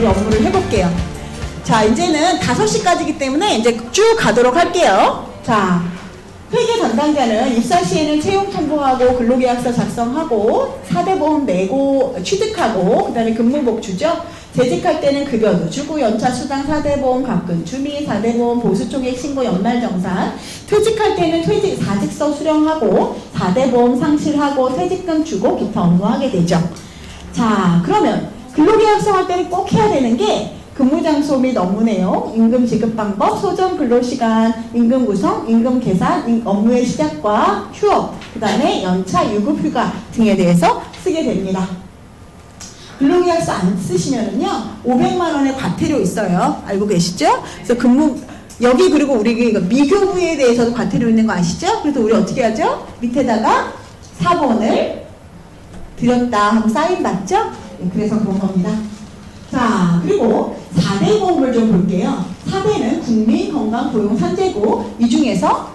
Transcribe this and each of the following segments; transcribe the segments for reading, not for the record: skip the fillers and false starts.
업무를 해볼게요. 자, 이제는 5시까지이기 때문에 이제 쭉 가도록 할게요. 자, 회계 담당자는 입사 시에는 채용 통보하고 근로계약서 작성하고 4대 보험 내고 취득하고 그다음에 근무복 주죠. 재직할 때는 급여도 주고 연차 수당 4대 보험 가끔 주미 4대 보험 보수 총액 신고 연말정산 퇴직할 때는 퇴직 사직서 수령하고 4대 보험 상실하고 퇴직금 주고 기타 업무하게 되죠. 자, 그러면 근로계약서 할 때는 꼭 해야 되는 게 근무장소 및 업무 내용, 임금 지급 방법, 소정 근로시간, 임금 구성, 임금 계산, 업무의 시작과 휴업, 그 다음에 연차, 유급, 휴가 등에 대해서 쓰게 됩니다. 근로계약서 안 쓰시면은요, 500만 원의 과태료 있어요. 알고 계시죠? 그래서 여기 그리고 우리 미교부에 대해서도 과태료 있는 거 아시죠? 그래서 우리 어떻게 하죠? 밑에다가 사본을 드렸다 하고 사인 받죠? 그래서 그런 겁니다. 자, 그리고 4대 보험을 좀 볼게요. 4대는 국민건강보험 산재고 이 중에서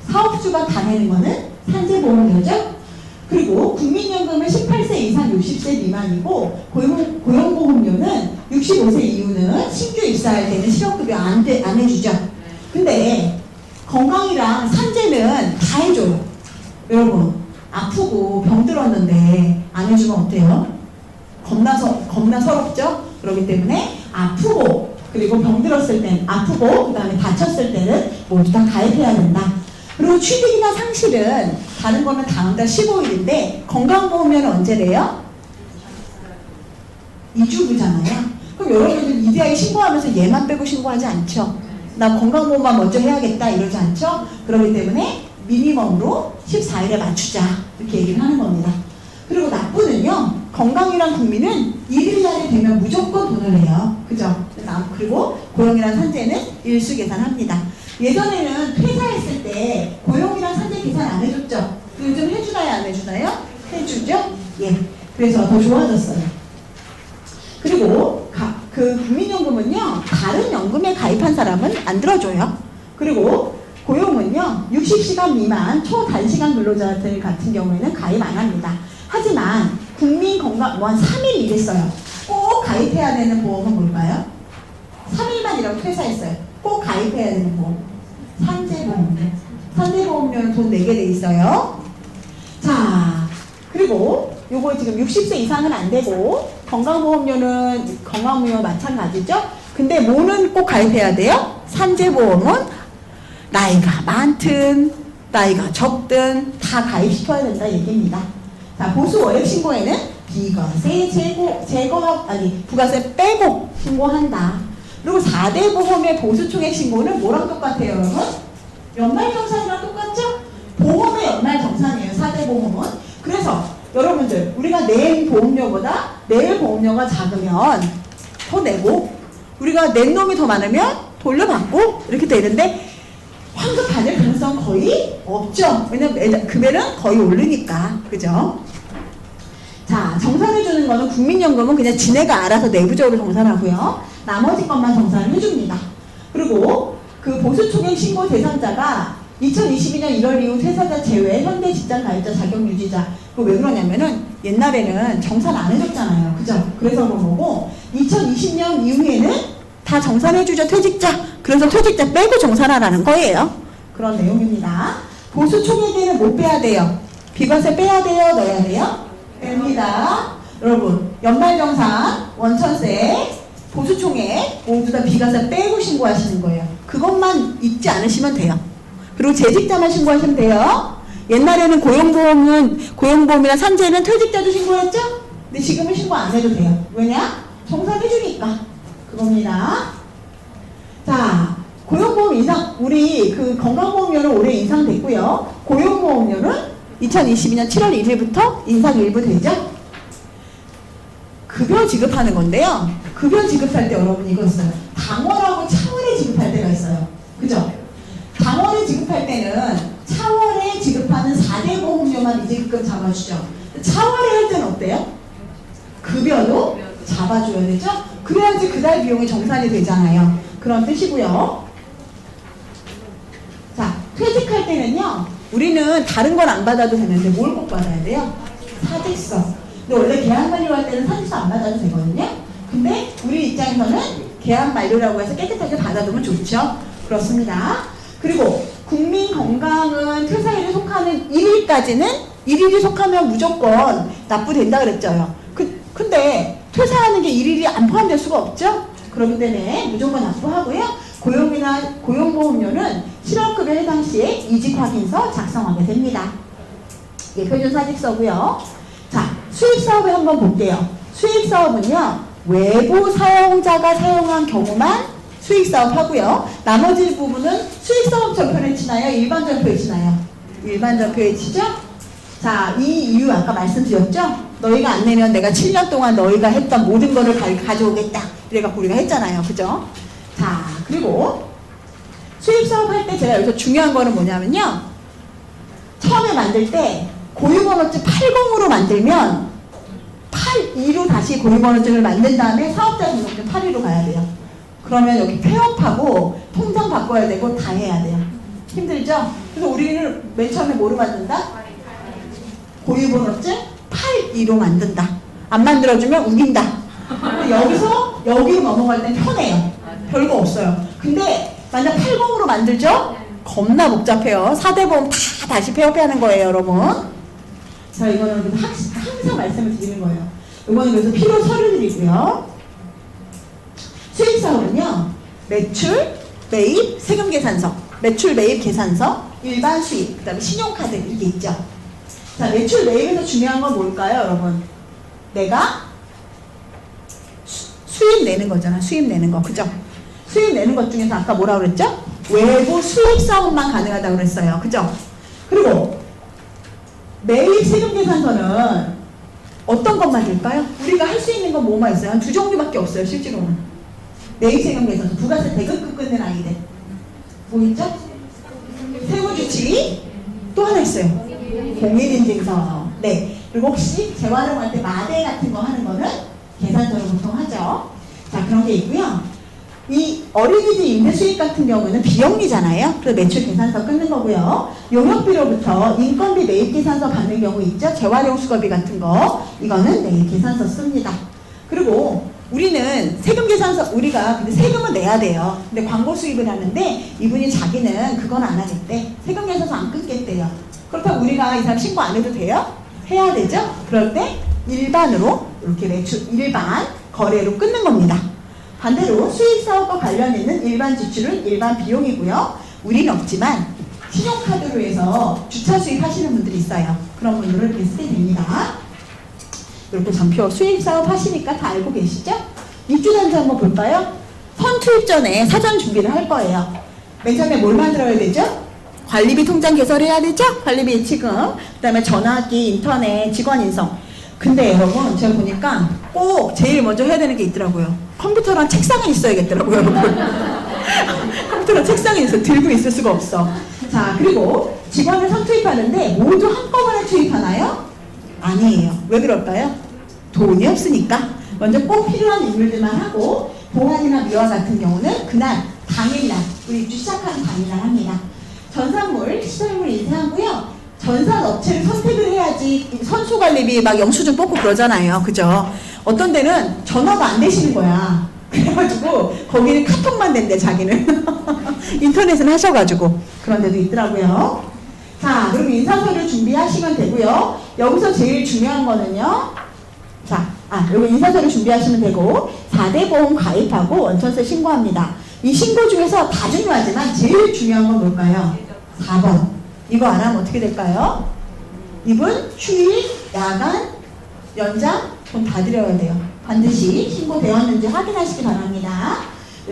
사업주가 다 내는 거는 산재보험료죠. 그리고 국민연금은 18세 이상 60세 미만이고 고용보험료는 65세 이후는 신규 입사할 때는 실업급여 안 해주죠. 근데 건강이랑 산재는 다 해줘요. 여러분 아프고 병들었는데 안 해주면 어때요? 겁나 서럽죠? 그렇기 때문에 아프고 그리고 병들었을 땐 아프고 그 다음에 다쳤을 때는 모두 다 가입해야 된다. 그리고 취직이나 상실은 다른 거는 다음 달 15일인데 건강보험료는 언제래요? 2주부잖아요. 그럼 여러분들 EDI 신고하면서 얘만 빼고 신고하지 않죠? 나 건강보험만 먼저 해야겠다 이러지 않죠? 그렇기 때문에 미니멈으로 14일에 맞추자 이렇게 얘기를 하는 겁니다. 그리고 납부는요, 건강이랑 국민은 1일날이 되면 무조건 돈을 내요. 그죠? 그리고 고용이랑 산재는 일수 계산합니다. 예전에는 퇴사했을 때 고용이랑 산재 계산 안 해줬죠? 요즘 해주나요? 안 해주나요? 해주죠? 예. 그래서 더 좋아졌어요. 그리고 그 국민연금은요, 다른 연금에 가입한 사람은 안 들어줘요. 그리고 고용은요, 60시간 미만 초단시간 근로자들 같은 경우에는 가입 안 합니다. 하지만 국민건강 뭐 한 3일 일했어요. 꼭 가입해야 되는 보험은 뭘까요? 3일만 일하고 퇴사했어요. 꼭 가입해야 되는 보험. 산재보험료. 산재보험료는 돈 내게 돼 있어요. 자, 그리고 요거 지금 60세 이상은 안 되고 건강보험료는 건강보험료 마찬가지죠. 근데 뭐는 꼭 가입해야 돼요? 산재보험은 나이가 많든 나이가 적든 다 가입시켜야 된다 얘기입니다. 자, 보수 월액 신고에는 비과세 부가세 빼고 신고한다. 그리고 4대 보험의 보수 총액 신고는 뭐랑 똑같아요, 여러분? 연말정산이랑 똑같죠? 보험의 연말정산이에요, 4대 보험은. 그래서 여러분들 우리가 낸 보험료보다 낼 보험료가 작으면 더 내고 우리가 낸 놈이 더 많으면 돌려받고 이렇게 되는데 환급 받을 가능성 거의 없죠. 왜냐면 급여는 거의 오르니까. 그죠? 자, 정산해주는 거는 국민연금은 그냥 지네가 알아서 내부적으로 정산하고요. 나머지 것만 정산을 해줍니다. 그리고 그 보수총액 신고 대상자가 2022년 1월 이후 퇴사자 제외 현대 직장 가입자 자격 유지자. 그거 왜 그러냐면은 옛날에는 정산 안 해줬잖아요. 그죠? 그래서 그런 거고 2020년 이후에는 다 정산해주죠. 퇴직자. 그래서 퇴직자 빼고 정산하라는 거예요. 그런 내용입니다. 보수 총액에는 못 빼야 돼요. 비과세 빼야 돼요? 넣어야 돼요? 뺍니다. 여러분 연말정산, 원천세, 보수 총액 모두 다 비과세 빼고 신고하시는 거예요. 그것만 잊지 않으시면 돼요. 그리고 재직자만 신고하시면 돼요. 옛날에는 고용보험이나 산재는 퇴직자도 신고했죠? 근데 지금은 신고 안 해도 돼요. 왜냐? 정산해주니까. 그겁니다. 자, 고용보험 인상, 우리 그 건강보험료는 올해 인상됐고요. 고용보험료는 2022년 7월 1일부터 인상 일부 되죠? 급여 지급하는 건데요. 급여 지급할 때 여러분 이거 있어요. 당월하고 차월에 지급할 때가 있어요. 그죠? 당월에 지급할 때는 차월에 지급하는 4대 보험료만 이직금 잡아주죠. 차월에 할 때는 어때요? 급여도 잡아줘야 되죠? 그래야지 그달 비용이 정산이 되잖아요. 그런 뜻이고요. 자, 퇴직할 때는요. 우리는 다른 건 안 받아도 되는데 뭘 꼭 받아야 돼요? 사직서. 근데 원래 계약관리할 때는 사직서 안 받아도 되거든요. 근데 근데 우리 입장에서는 계약 만료라고 해서 깨끗하게 받아두면 좋죠. 그렇습니다. 그리고 국민 건강은 퇴사일에 속하는 1일까지는 속하면 무조건 납부된다 그랬죠. 근데 퇴사하는 게 1일이 안 포함될 수가 없죠. 그렇기 때문에 무조건 납부하고요. 고용이나 고용보험료는 실업급여 해당 시에 이직 확인서 작성하게 됩니다. 예, 표준 사직서고요. 자, 수익사업을 한번 볼게요. 수익사업은요, 외부 사용자가 사용한 경우만 수익사업 하고요. 나머지 부분은 수익사업 전표에 치나요? 일반 전표에 치나요? 일반 전표에 치죠? 자, 이 이유 아까 말씀드렸죠? 너희가 안 내면 내가 7년 동안 너희가 했던 모든 거를 가져오겠다. 이래갖고 우리가 했잖아요. 그죠? 자, 그리고 수익사업 할 때 제가 여기서 중요한 거는 뭐냐면요. 처음에 만들 때 고유번호증 80으로 만들면 82로 다시 고유번호증을 만든 다음에 사업자 등록증 82로 가야 돼요. 그러면 여기 폐업하고 통장 바꿔야 되고 다 해야 돼요. 힘들죠? 그래서 우리는 맨 처음에 뭐로 만든다? 고유번호증 82로 만든다. 안 만들어주면 우긴다. 여기서 여기로 넘어갈 땐 편해요. 별거 없어요. 근데 만약 80으로 만들죠? 겁나 복잡해요. 4대 보험 다 다시 폐업해야 하는 거예요, 여러분. 자, 이거는 항상 말씀을 드리는 거예요. 이거는 그래서 필요 서류들이고요. 수익사업은요, 매출, 매입, 세금계산서, 매출, 매입, 계산서, 일반 수입, 그 다음에 신용카드 이게 있죠. 자, 매출, 매입에서 중요한 건 뭘까요, 여러분? 내가 수입 내는 거잖아. 수입 내는 거, 그죠? 수입 내는 것 중에서 아까 뭐라 그랬죠? 외부 수익사업만 가능하다고 그랬어요. 그죠? 그리고 매입 세금계산서는 어떤 것만 줄까요? 우리가 할 수 있는 건 뭐만 있어요? 한 두 종류밖에 없어요, 실제로는. 매입 세금계산서, 부가세 대금급 끊는 아이들. 뭐 있죠? 세무주치, 또 하나 있어요. 공인인증서. 네. 그리고 혹시 재활용할 때 마대 같은 거 하는 거는 계산서로 보통 하죠. 자, 그런 게 있고요. 이 어린이집 임대 수익 같은 경우는 비영리잖아요. 그래서 매출 계산서 끊는 거고요. 용역비로부터 인건비 매입 계산서 받는 경우 있죠. 재활용 수거비 같은 거. 이거는 매입 계산서 씁니다. 그리고 우리는 세금 계산서, 우리가 근데 세금은 내야 돼요. 근데 광고 수입을 하는데 이분이 자기는 그건 안 하겠대. 세금 계산서 안 끊겠대요. 그렇다고 우리가 이 사람 신고 안 해도 돼요? 해야 되죠? 그럴 때 일반으로 이렇게 매출 일반 거래로 끊는 겁니다. 반대로 수익사업과 관련 있는 일반 지출은 일반 비용이고요. 우리는 없지만 신용카드로 해서 주차 수입 하시는 분들이 있어요. 그런 분들은 이렇게 쓰게 됩니다. 이렇게 전표 수익사업 하시니까 다 알고 계시죠? 입주단지 한번 볼까요? 선투입 전에 사전 준비를 할 거예요. 맨 처음에 뭘 만들어야 되죠? 관리비 통장 개설해야 되죠? 관리비 예치금, 그 다음에 전화기, 인터넷, 직원 인성. 근데 여러분 제가 보니까 꼭 제일 먼저 해야 되는 게 있더라고요. 컴퓨터랑 책상은 있어야겠더라고요, 여러분. 컴퓨터랑 책상은 있어. 들고 있을 수가 없어. 자, 그리고 직원을 선투입하는데 모두 한꺼번에 투입하나요? 아니에요. 왜 그럴까요? 돈이 없으니까. 먼저 꼭 필요한 인물들만 하고 보안이나 미화 같은 경우는 그날 당일날, 우리 입주 시작하는 당일날 합니다. 전산물, 시설물 인쇄하고요. 전산 업체를 선택을 해야지 선수관리비 막 영수증 뽑고 그러잖아요. 그죠? 어떤 데는 전화가 안 되시는 거야. 그래가지고 거기는 카톡만 된대, 자기는. 인터넷은 하셔가지고. 그런 데도 있더라고요. 자, 그리고 인사서를 준비하시면 되고요. 여기서 제일 중요한 거는요. 자, 여기 인사서를 준비하시면 되고 4대 보험 가입하고 원천세 신고합니다. 이 신고 중에서 다 중요하지만 제일 중요한 건 뭘까요? 4번. 이거 안 하면 어떻게 될까요? 이분 휴일, 야간, 연장 돈 다 드려야 돼요. 반드시 신고되었는지 확인하시기 바랍니다.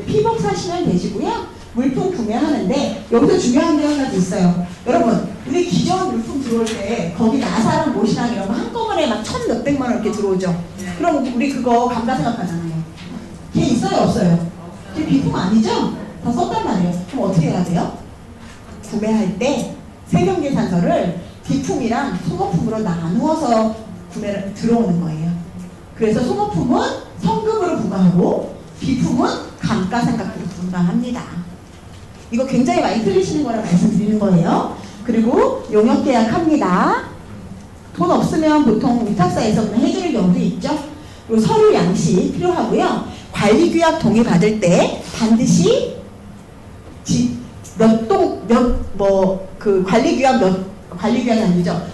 피복 사시면 되시고요. 물품 구매하는데 여기서 중요한 게 한 가지 있어요. 여러분, 우리 기존 물품 들어올 때 거기 나사랑 못이랑 이런 거 한꺼번에 막 1,000몇백만 원 이렇게 들어오죠. 그럼 우리 그거 감가생각하잖아요. 걔 있어요, 없어요? 걔 비품 아니죠? 다 썼단 말이에요. 그럼 어떻게 해야 돼요? 구매할 때 세금계산서를 비품이랑 소모품으로 나누어서 구매를 들어오는 거예요. 그래서 소모품은 성금으로 부과하고 비품은 감가상각으로 부과합니다. 이거 굉장히 많이 틀리시는 거라 말씀드리는 거예요. 그리고 용역계약합니다. 돈 없으면 보통 위탁사에서 그냥 해주는 경우도 있죠. 그리고 서류 양식 필요하고요. 관리규약 동의 받을 때 반드시 관리규약이 아니죠.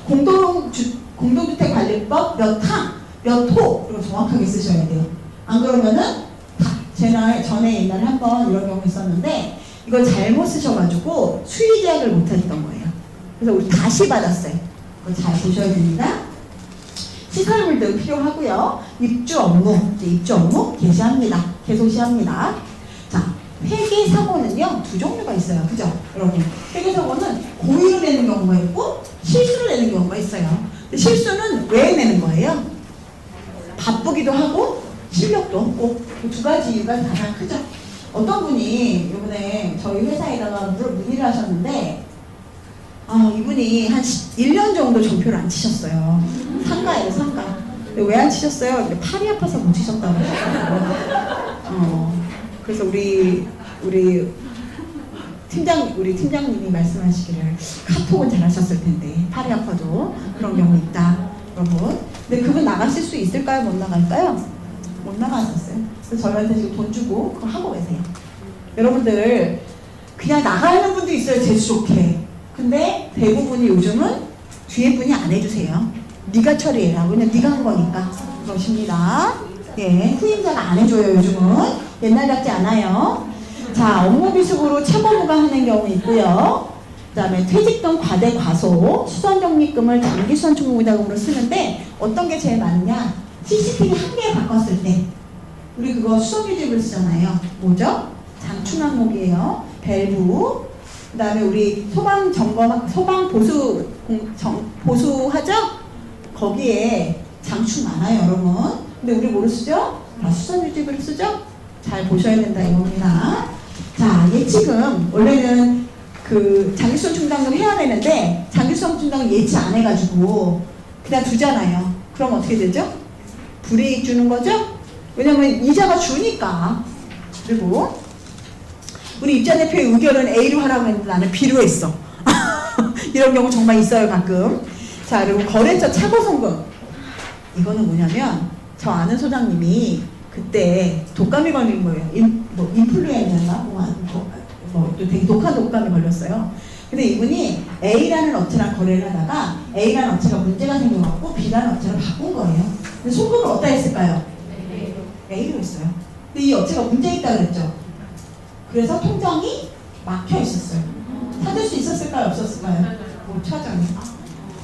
공동주택관리법 몇 항, 몇 호, 그리고 정확하게 쓰셔야 돼요. 안 그러면은, 전에 옛날에 한번 이런 경우 있었는데, 이걸 잘못 쓰셔가지고 수의계약을 못 하셨던 거예요. 그래서 우리 다시 받았어요. 그거 잘 보셔야 됩니다. 시설물 등 필요하고요. 입주 업무 개소시합니다. 자, 회계사고는요, 두 종류가 있어요. 그죠? 여러분. 회계사고는 고의로 내는 경우가 있고, 실수로 내는 경우가 있어요. 근데 실수는 왜 내는 거예요? 바쁘기도 하고, 실력도 없고, 그 두 가지 이유가 가장 크죠. 어떤 분이 이번에 저희 회사에다가 문의를 하셨는데, 이분이 한 1년 정도 전표를 안 치셨어요. 상가예요, 상가. 왜 안 치셨어요? 팔이 아파서 못 치셨다고 하셨어요. 그래서 우리 팀장님이 말씀하시기를 카톡은 잘하셨을 텐데 팔이 아파도 그런 경우 있다, 여러분. 근데 그분 나가실 수 있을까요? 못 나갈까요? 못 나가셨어요. 그래서 저희한테 지금 돈 주고 그거 하고 계세요. 여러분들 그냥 나가는 분도 있어요, 재수 좋게. 근데 대부분이 요즘은 뒤에 분이 안 해주세요. 네가 처리해라. 왜냐면 네가 한 거니까. 그것입니다. 예, 후임자가 안 해줘요, 요즘은. 옛날 같지 않아요. 자, 업무 비속으로 차고부가 하는 경우 있고요. 그 다음에 퇴직 등 과대 과소, 수선적립금을 장기수선 총무부자금으로 쓰는데 어떤 게 제일 많으냐? CCTV 한 개 바꿨을 때 우리 그거 수선유지를 쓰잖아요. 뭐죠? 장충 항목이에요. 밸브. 그 다음에 우리 소방 보수하죠? 거기에 장충 많아요, 여러분. 근데 우리 뭐를 쓰죠? 다 수선유지를 쓰죠? 잘 보셔야 된다 이겁니다. 자, 예치금 원래는 그 장기수선 충당금 해야 되는데 장기수선 충당금 예치 안 해가지고 그냥 두잖아요. 그럼 어떻게 되죠? 불이익 주는 거죠? 왜냐면 이자가 주니까. 그리고 우리 입자 대표의 의견은 A로 하라고 했는데 나는 B로 했어. 이런 경우 정말 있어요, 가끔. 자, 그리고 거래처 차고송금. 이거는 뭐냐면 저 아는 소장님이 그때 독감이 걸린 거예요. 인플루엔자인가? 또 되게 독한 독감이 걸렸어요. 근데 이분이 A라는 업체랑 거래를 하다가 A라는 업체가 문제가 생겨갖고 B라는 업체를 바꾼 거예요. 근데 송금을 어디다 했을까요? A로 했어요. 근데 이 업체가 문제 있다 그랬죠. 그래서 통장이 막혀 있었어요. 찾을 수 있었을까요? 없었을까요? 못 찾아요.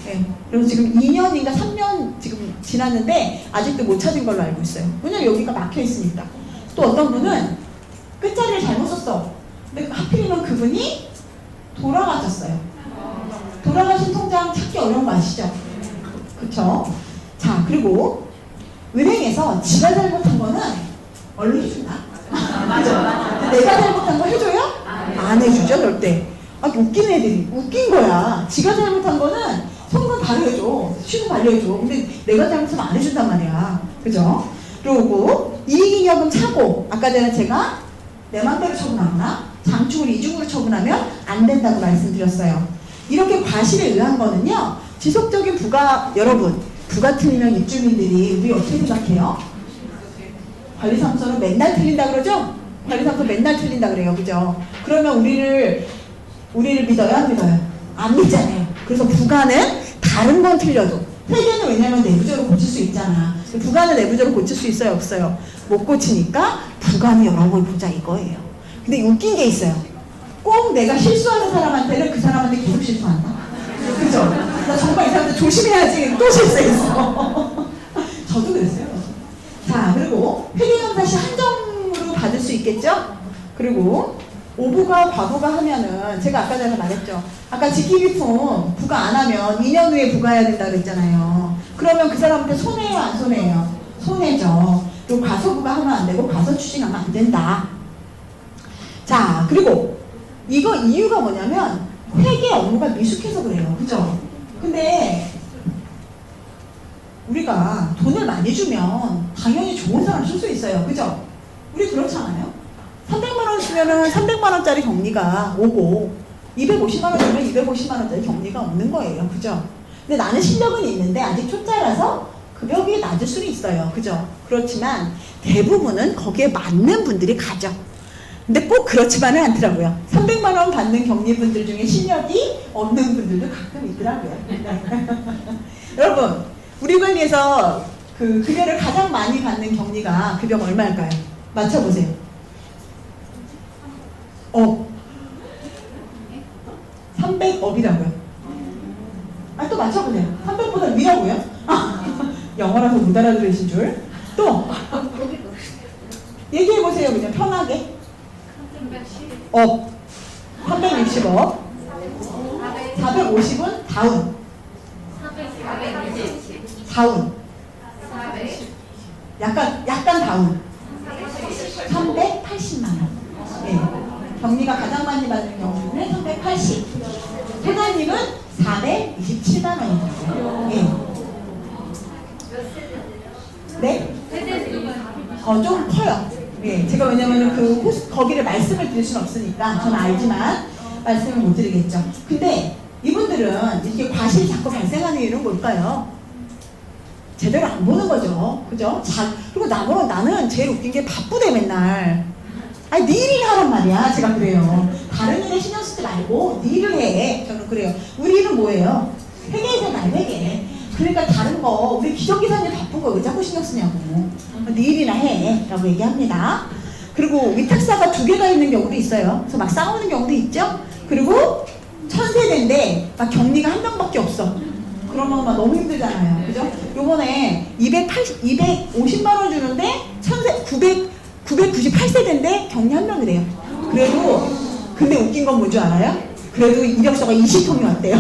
네. 그래서 지금 2년인가 3년 지금 지났는데 아직도 못 찾은 걸로 알고 있어요. 왜냐면 여기가 막혀 있으니까. 또 어떤 분은 끝자리를 잘못 썼어. 근데 하필이면 그분이 돌아가셨어요. 돌아가신 통장 찾기 어려운 거 아시죠? 그쵸? 자, 그리고 은행에서 지가 잘못한 거는 얼른 해준다. 그죠? 내가 잘못한 거 해줘요? 안 해주죠, 절대. 웃긴 애들이. 웃긴 거야. 지가 잘못한 거는 송금 바로 해줘. 취소 바로 해줘. 근데 내가 잘못하면 안 해준단 말이야. 그죠? 그리고 이익잉여금 차고. 아까 전에 제가 내 맘대로 처분하거나 장충을 이중으로 처분하면 안 된다고 말씀드렸어요. 이렇게 과실에 의한 거는요. 지속적인 부가, 여러분. 부가 틀리면 입주민들이 우리 어떻게 생각해요? 관리사무소는 맨날 틀린다 그러죠? 관리사무소 맨날 틀린다 그래요. 그죠? 그러면 우리를 믿어요? 안 믿어요? 안 믿잖아요. 그래서 부가는 다른 건 틀려도 회계는 왜냐면 내부적으로 고칠 수 있잖아. 부가는 내부적으로 고칠 수 있어요? 없어요? 못 고치니까 부가는 여러 번 보자 이거예요. 근데 웃긴 게 있어요. 꼭 내가 실수하는 사람한테는 그 사람한테 계속 실수한다. 그죠? 나 정말 이 사람들 조심해야지 또 실수했어. 저도 그랬어요. 자, 그리고 회계감사 시 한정으로 받을 수 있겠죠? 그리고 오부가 과부가 하면은 제가 아까 전에 말했죠. 아까 직기비품 부가 안 하면 2년 후에 부가해야 된다 그랬잖아요. 그러면 그 사람한테 손해예요, 안 손해예요? 손해죠. 그리고 과소부가 하면 안 되고 과소 추징하면 안 된다. 자, 그리고 이거 이유가 뭐냐면 회계 업무가 미숙해서 그래요. 그죠? 근데 우리가 돈을 많이 주면 당연히 좋은 사람 쓸 수 있어요. 그죠? 우리 그렇지 않아요? 300만 원 주면은 300만 원짜리 격리가 오고 250만 원 주면 250만 원짜리 격리가 오는 거예요. 그죠? 근데 나는 실력은 있는데 아직 초짜라서 급여비 낮을 수는 있어요. 그죠? 그렇지만 대부분은 거기에 맞는 분들이 가죠. 근데 꼭 그렇지만은 않더라고요. 300만 원 받는 격리분들 중에 실력이 없는 분들도 가끔 있더라고요. 여러분, 우리 관리에서 그 급여를 가장 많이 받는 격리가 급여가 얼마일까요? 맞춰보세요. 300억이라고요. 또 맞춰보세요. 300보다 위라고요? 영어라서 못 알아들으신 줄. 또 얘기해보세요. 그냥 편하게. 360억. 450은 다운. 다운. 약간 다운. 380만 원. 네. 격리가 가장 많이 받는 경우는 380. 회장님은 427만 원이고요. 네? 좀 커요. 예, 제가 왜냐면은 거기를 말씀을 드릴 수는 없으니까 저는 알지만 말씀을 못 드리겠죠. 근데 이분들은 이렇게 과실이 자꾸 발생하는 이유는 뭘까요? 제대로 안 보는 거죠. 그죠? 그리고 나는 제일 웃긴 게 바쁘대 맨날. 아니 네 일을 하란 말이야. 제가 그래요. 다른 일에 신경 쓰지 말고 네 일을 해. 저는 그래요. 우리 일은 뭐예요? 회계에서 날 회계. 그러니까 다른 거 우리 기정기사님 바쁜 거 왜 자꾸 신경 쓰냐고. 네 일이나 해 라고 얘기합니다. 그리고 위탁사가 2개가 있는 경우도 있어요. 그래서 막 싸우는 경우도 있죠. 그리고 1000세대인데 막 격리가 1명밖에 없어. 그러면 막 너무 힘들잖아요. 그죠? 요번에 250만 원 주는데 998세대인데 격리 1명이래요. 그래도 근데 웃긴 건 뭔지 알아요? 그래도 이력서가 20통이 왔대요.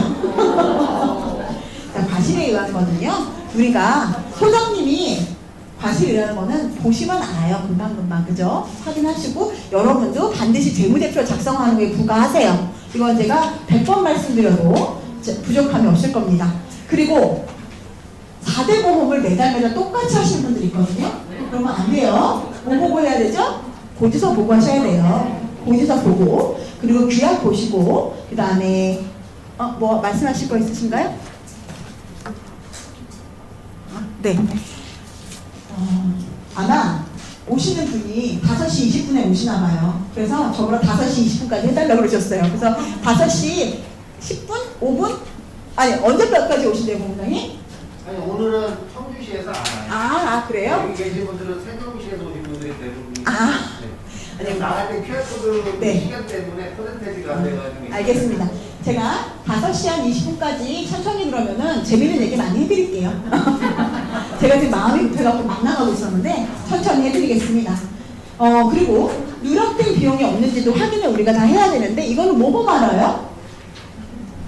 과실에 의한 거는요. 우리가 소장님이 과실에 의한 거는 보시면 알아요. 금방금방. 그죠? 확인하시고 여러분도 반드시 재무제표 작성하는 게 부과하세요. 이건 제가 100번 말씀드려도 부족함이 없을 겁니다. 그리고 4대 보험을 매달 똑같이 하시는 분들이 있거든요. 그러면 안 돼요. 뭐 보고 해야 되죠? 고지서 보고 하셔야 돼요. 고지서 보고 그리고 규약 보시고 그 다음에 뭐 말씀하실 거 있으신가요? 네. 아마 오시는 분이 5시 20분에 오시나 봐요. 그래서 저보다 5시 20분까지 해달라고 그러셨어요. 그래서 5시 10분? 5분? 아니 언제까지 오신대요, 본부장님? 아니 오늘은 청주시에서 알아요. 그래요? 여기 계신 분들은 세종시에서 오신 분들이 대부분. 네. 아니 나갈 때 QR코드 네. 시간 때문에 퍼센테이지가 안 돼가지고. 알겠습니다. 제가 5시 한 20분까지 천천히 그러면은 재밌는 얘기 많이 해드릴게요. 제가 지금 마음이 급해갖고 막 나가고 있었는데 천천히 해드리겠습니다. 그리고 누락된 비용이 없는지도 확인을 우리가 다 해야 되는데 이거는 뭐 보면 알아요?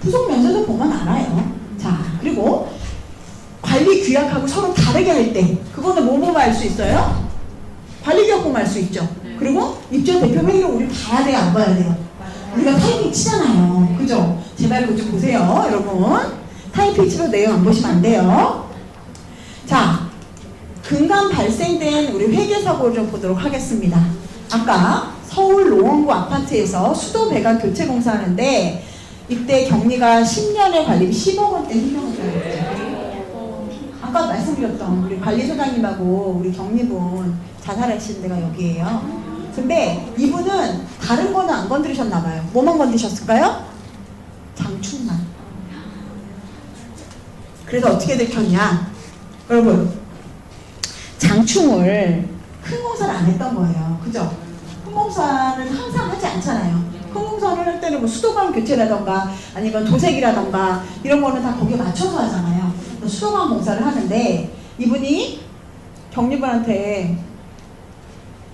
부속 면세서 보면 알아요. 자, 그리고 관리 규약하고 서로 다르게 할 때 그거는 뭐 보면 알 수 있어요? 관리 규약 보면 알 수 있죠. 그리고 입주 대표 회의를 우리 봐야 돼요, 안 봐야 돼요? 우리가 타이핑 치잖아요. 그죠? 제발 그거 좀 보세요, 여러분. 타이핑 치로 내용 안 보시면 안 돼요. 자, 근간 발생된 우리 회계사고를 좀 보도록 하겠습니다. 아까 서울 노원구 아파트에서 수도 배관 교체 공사하는데 이때 격리가 10년에 관리비 10억 원대 횡령했어요. 아까 말씀드렸던 우리 관리소장님하고 우리 격리분 자살하신 데가 여기예요. 근데 이분은 다른 거는 안 건드리셨나봐요. 뭐만 건드리셨을까요? 장충만. 그래서 어떻게 들켰냐? 여러분, 장충을 큰 공사를 안 했던 거예요. 그죠? 큰 공사는 항상 하지 않잖아요. 큰 공사를 할 때는 뭐 수도관 교체라던가 아니면 도색이라던가 이런 거는 다 거기에 맞춰서 하잖아요. 수도관 공사를 하는데 이분이 격리분한테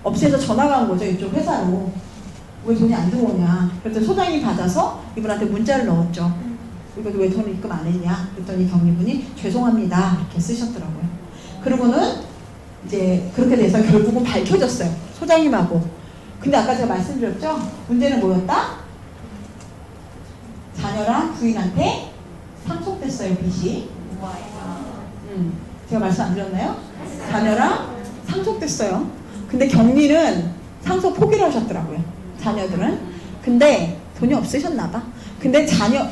업체에서 전화가 온 거죠. 이쪽 회사로. 왜 돈이 안 들어오냐. 그랬더니 소장이 받아서 이분한테 문자를 넣었죠. 이거 왜 돈을 입금 안 했냐. 그랬더니 격리분이 죄송합니다. 이렇게 쓰셨더라고요. 그러고는 이제 그렇게 돼서 결국은 밝혀졌어요. 소장님하고. 근데 아까 제가 말씀드렸죠? 문제는 뭐였다? 자녀랑 부인한테 상속됐어요, 빚이. 제가 말씀 안 드렸나요? 자녀랑 상속됐어요. 근데 격리는 상속 포기를 하셨더라고요. 자녀들은. 근데 돈이 없으셨나봐. 근데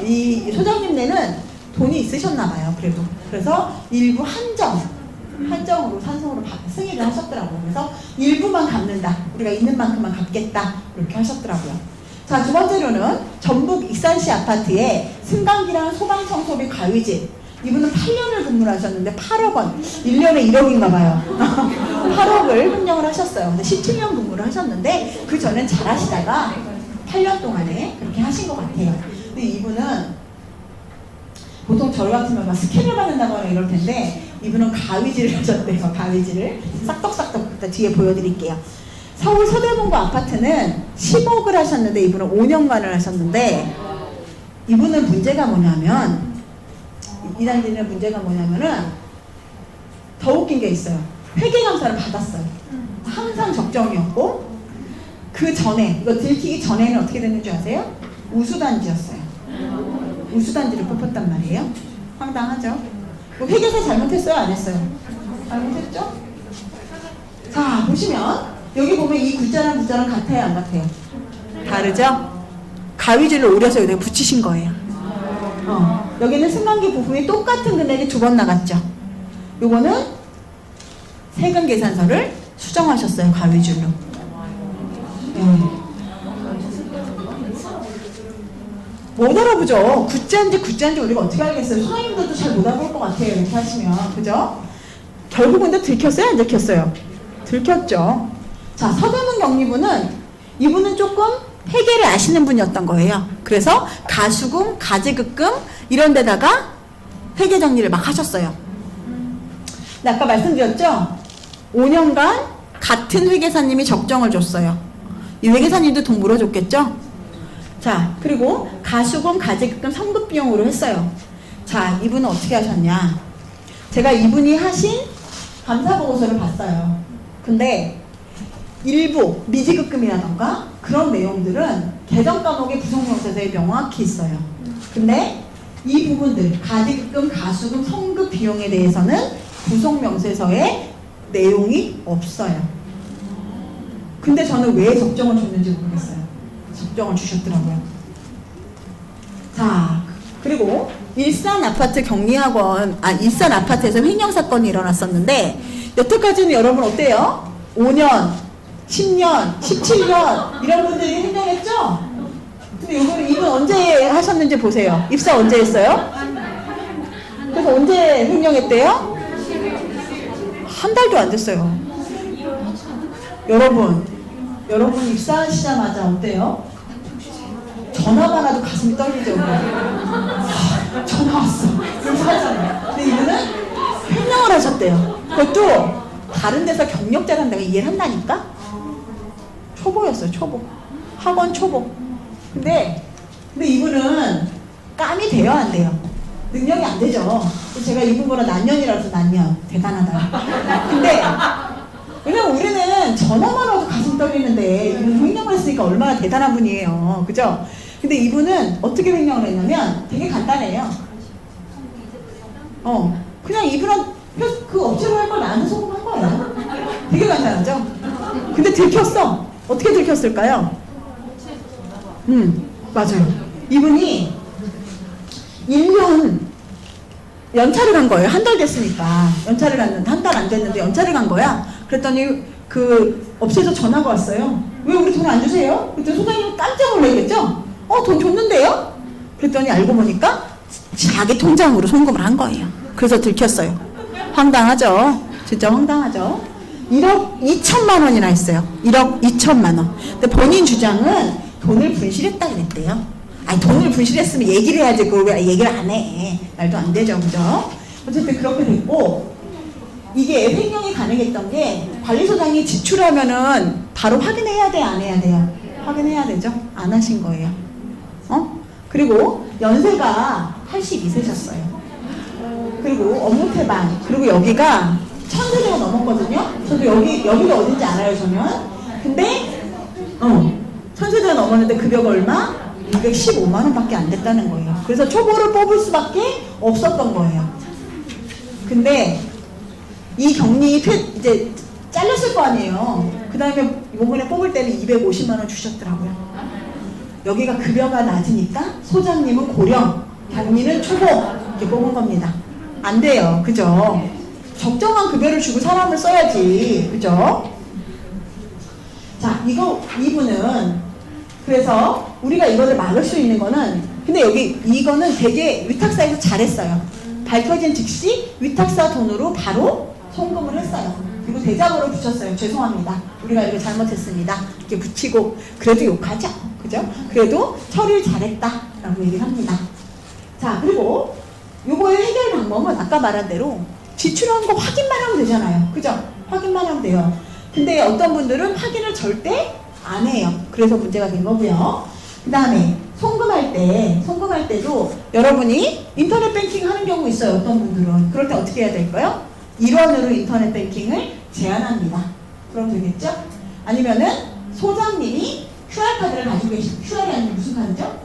이 소장님네는 돈이 있으셨나봐요. 그래도. 그래서 일부 한정 한정으로 산송으로 승인을 하셨더라고요. 그래서 일부만 갚는다. 우리가 있는 만큼만 갚겠다. 이렇게 하셨더라고요. 자, 두 번째로는 전북 익산시 아파트에 승강기랑 소방청소 및 가위질. 이분은 8년을 근무를 하셨는데 8억 원, 1년에 1억인가 봐요. 8억을 횡령을 하셨어요. 근데 17년 근무를 하셨는데 그 전엔 잘하시다가 8년 동안에 그렇게 하신 것 같아요. 근데 이분은 보통 저희 같으면 막 스캔을 받는다거나 이럴 텐데 이분은 가위질을 하셨대요. 가위질을 싹덕싹덕 뒤에 보여드릴게요. 서울 서대문구 아파트는 10억을 하셨는데 이분은 5년간을 하셨는데 이분은 문제가 뭐냐면 이 단지는 문제가 뭐냐면은 더 웃긴 게 있어요. 회계감사를 받았어요. 항상 적정이었고 그 전에 이거 들키기 전에는 어떻게 됐는지 아세요? 우수단지였어요. 우수단지를 뽑혔단 말이에요. 황당하죠? 회계사 잘못했어요? 안 했어요? 잘못했죠? 자, 보시면 여기 보면 이 글자랑 글자랑 같아요? 안 같아요? 다르죠? 가위질을 오려서 여기다 붙이신 거예요. 여기는 승강기 부품이 똑같은 금액이 2번 나갔죠. 요거는 세금 계산서를 수정하셨어요. 가위질로. 못 알아보죠. 굿자인지 우리가 어떻게 알겠어요. 소장님들도 잘 못 알아볼 것 같아요. 이렇게 하시면. 그죠? 결국은 근데 들켰어요? 안 들켰어요? 들켰죠. 자, 서대문 경리부는 이분은 조금 회계를 아시는 분이었던 거예요. 그래서 가수금, 가지급금 이런 데다가 회계 정리를 막 하셨어요. 근데 아까 말씀드렸죠? 5년간 같은 회계사님이 적정을 줬어요. 이 회계사님도 돈 물어줬겠죠? 자, 그리고 가수금, 가지급금, 성급 비용으로 했어요. 자, 이분은 어떻게 하셨냐? 제가 이분이 하신 감사보고서를 봤어요. 근데 일부 미지급금이라던가 그런 내용들은 개정 과목의 부속명세서에 명확히 있어요. 근데 이 부분들 가지급금, 가수금, 성급 비용에 대해서는 부속명세서에 내용이 없어요. 근데 저는 왜 적정을 줬는지 모르겠어요. 적정을 주셨더라고요. 자, 그리고 일산 아파트 경리학원, 일산 아파트에서 횡령 사건이 일어났었는데 여태까지는 여러분 어때요? 5년, 10년, 17년 이런 분들이 횡령했죠? 근데 이분 언제 하셨는지 보세요. 입사 언제 했어요? 그래서 언제 횡령했대요? 한 달도 안 됐어요. 여러분 입사하시자마자 어때요? 전화만 와도 가슴이 떨리죠. 전화 왔어. 그래서 하잖아요. 근데 이분은 횡령을 하셨대요. 그것도 다른 데서 경력자를 한다고 이해를 한다니까? 초보였어요. 초보. 학원 초보. 근데 이분은 깜이 돼요? 안 돼요? 능력이 안 되죠. 제가 이분보다 난년이라서 난년. 대단하다. 근데 왜냐면 우리는 전화만 와도 가슴 떨리는데 이분 횡령을 했으니까 얼마나 대단한 분이에요. 그죠? 근데 이분은 어떻게 횡령을 했냐면 되게 간단해요. 그냥 이분은 그 업체로 할 걸 나한테 소금한 거예요. 되게 간단하죠? 근데 들켰어. 어떻게 들켰을까요? 맞아요. 이분이 1년 연차를 간 거예요. 한 달 됐으니까. 연차를 갔는데 한 달 안 됐는데 연차를 간 거야. 그랬더니 그 업체에서 전화가 왔어요. 왜 우리 돈 안 주세요? 그랬더니 소장님 깜짝 놀라겠죠? 돈 줬는데요? 그랬더니 알고 보니까 자기 통장으로 송금을 한 거예요. 그래서 들켰어요. 황당하죠? 진짜 황당하죠? 1억 2천만 원이나 했어요. 1억 2천만 원. 근데 본인 주장은 돈을 분실했다 그랬대요. 아니 돈을 분실했으면 얘기를 해야지 그걸 왜 얘기를 안 해. 말도 안 되죠. 그죠? 어쨌든 그렇게 됐고 이게 횡령이 가능했던 게 관리소장이 지출하면은 바로 확인해야 돼? 안 해야 돼요? 확인해야 되죠? 안 하신 거예요. 그리고 연세가 82세셨어요. 그리고 업무 태반. 그리고 여기가 1000세대가 넘었거든요. 저도 여기가 어딘지 알아요, 저는. 근데 1000세대가 넘었는데 급여가 얼마? 215만 원밖에 안 됐다는 거예요. 그래서 초보를 뽑을 수밖에 없었던 거예요. 근데 이 경리 이제 잘렸을 거 아니에요. 그 다음에 이번에 뽑을 때는 250만 원 주셨더라고요. 여기가 급여가 낮으니까 소장님은 고령, 경리는 초보 이렇게 뽑은 겁니다. 안 돼요. 그죠? 적정한 급여를 주고 사람을 써야지. 그죠? 자, 이분은 그래서 우리가 이거를 막을 수 있는 거는 근데 여기 이거는 되게 위탁사에서 잘했어요. 밝혀진 즉시 위탁사 돈으로 바로 송금을 했어요. 그리고 대자보를 붙였어요. 죄송합니다. 우리가 이거 잘못했습니다. 이렇게 붙이고 그래도 욕하죠. 그죠? 그래도 처리를 잘했다라고 얘기를 합니다. 자, 그리고 요거의 해결 방법은 아까 말한 대로 지출한 거 확인만 하면 되잖아요. 그죠? 확인만 하면 돼요. 근데 어떤 분들은 확인을 절대 안 해요. 그래서 문제가 된 거고요. 그 다음에 송금할 때도 여러분이 인터넷 뱅킹 하는 경우 있어요. 어떤 분들은. 그럴 때 어떻게 해야 될까요? 일원으로 인터넷 뱅킹을 제한합니다. 그럼 되겠죠? 아니면은 소장님이 QR카드를 가지고 QR이 아니면 무슨 카드죠?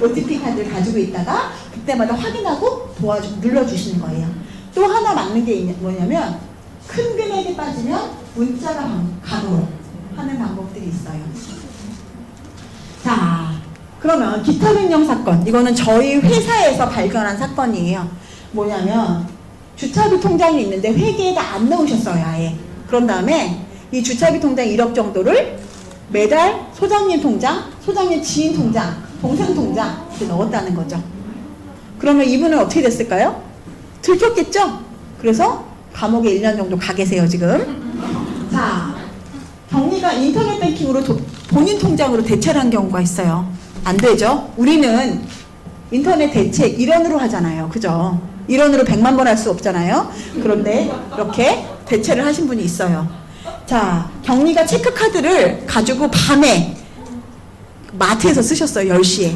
OTP 카드를 가지고 있다가 그때마다 확인하고 눌러주시는 거예요. 또 하나 막는 게 뭐냐면 큰 금액이 빠지면 문자가 가로 하는 방법들이 있어요. 자, 그러면 기타 횡령 사건, 이거는 저희 회사에서 발견한 사건이에요. 뭐냐면 주차비 통장이 있는데 회계에다 안 넣으셨어요, 아예. 그런 다음에 이 주차비 통장 1억 정도를 매달 소장님 통장, 소장님 지인 통장, 동생 통장 이렇게 넣었다는 거죠. 그러면 이분은 어떻게 됐을까요? 들켰겠죠? 그래서 감옥에 1년 정도 가 계세요, 지금. 자, 경리가 인터넷 뱅킹으로 본인 통장으로 대체를 한 경우가 있어요. 안 되죠? 우리는 인터넷 대체 1원으로 하잖아요. 그죠? 1원으로 100만 번 할 수 없잖아요. 그런데 이렇게 대체를 하신 분이 있어요. 자, 경리가 체크카드를 가지고 밤에 마트에서 쓰셨어요. 10시에.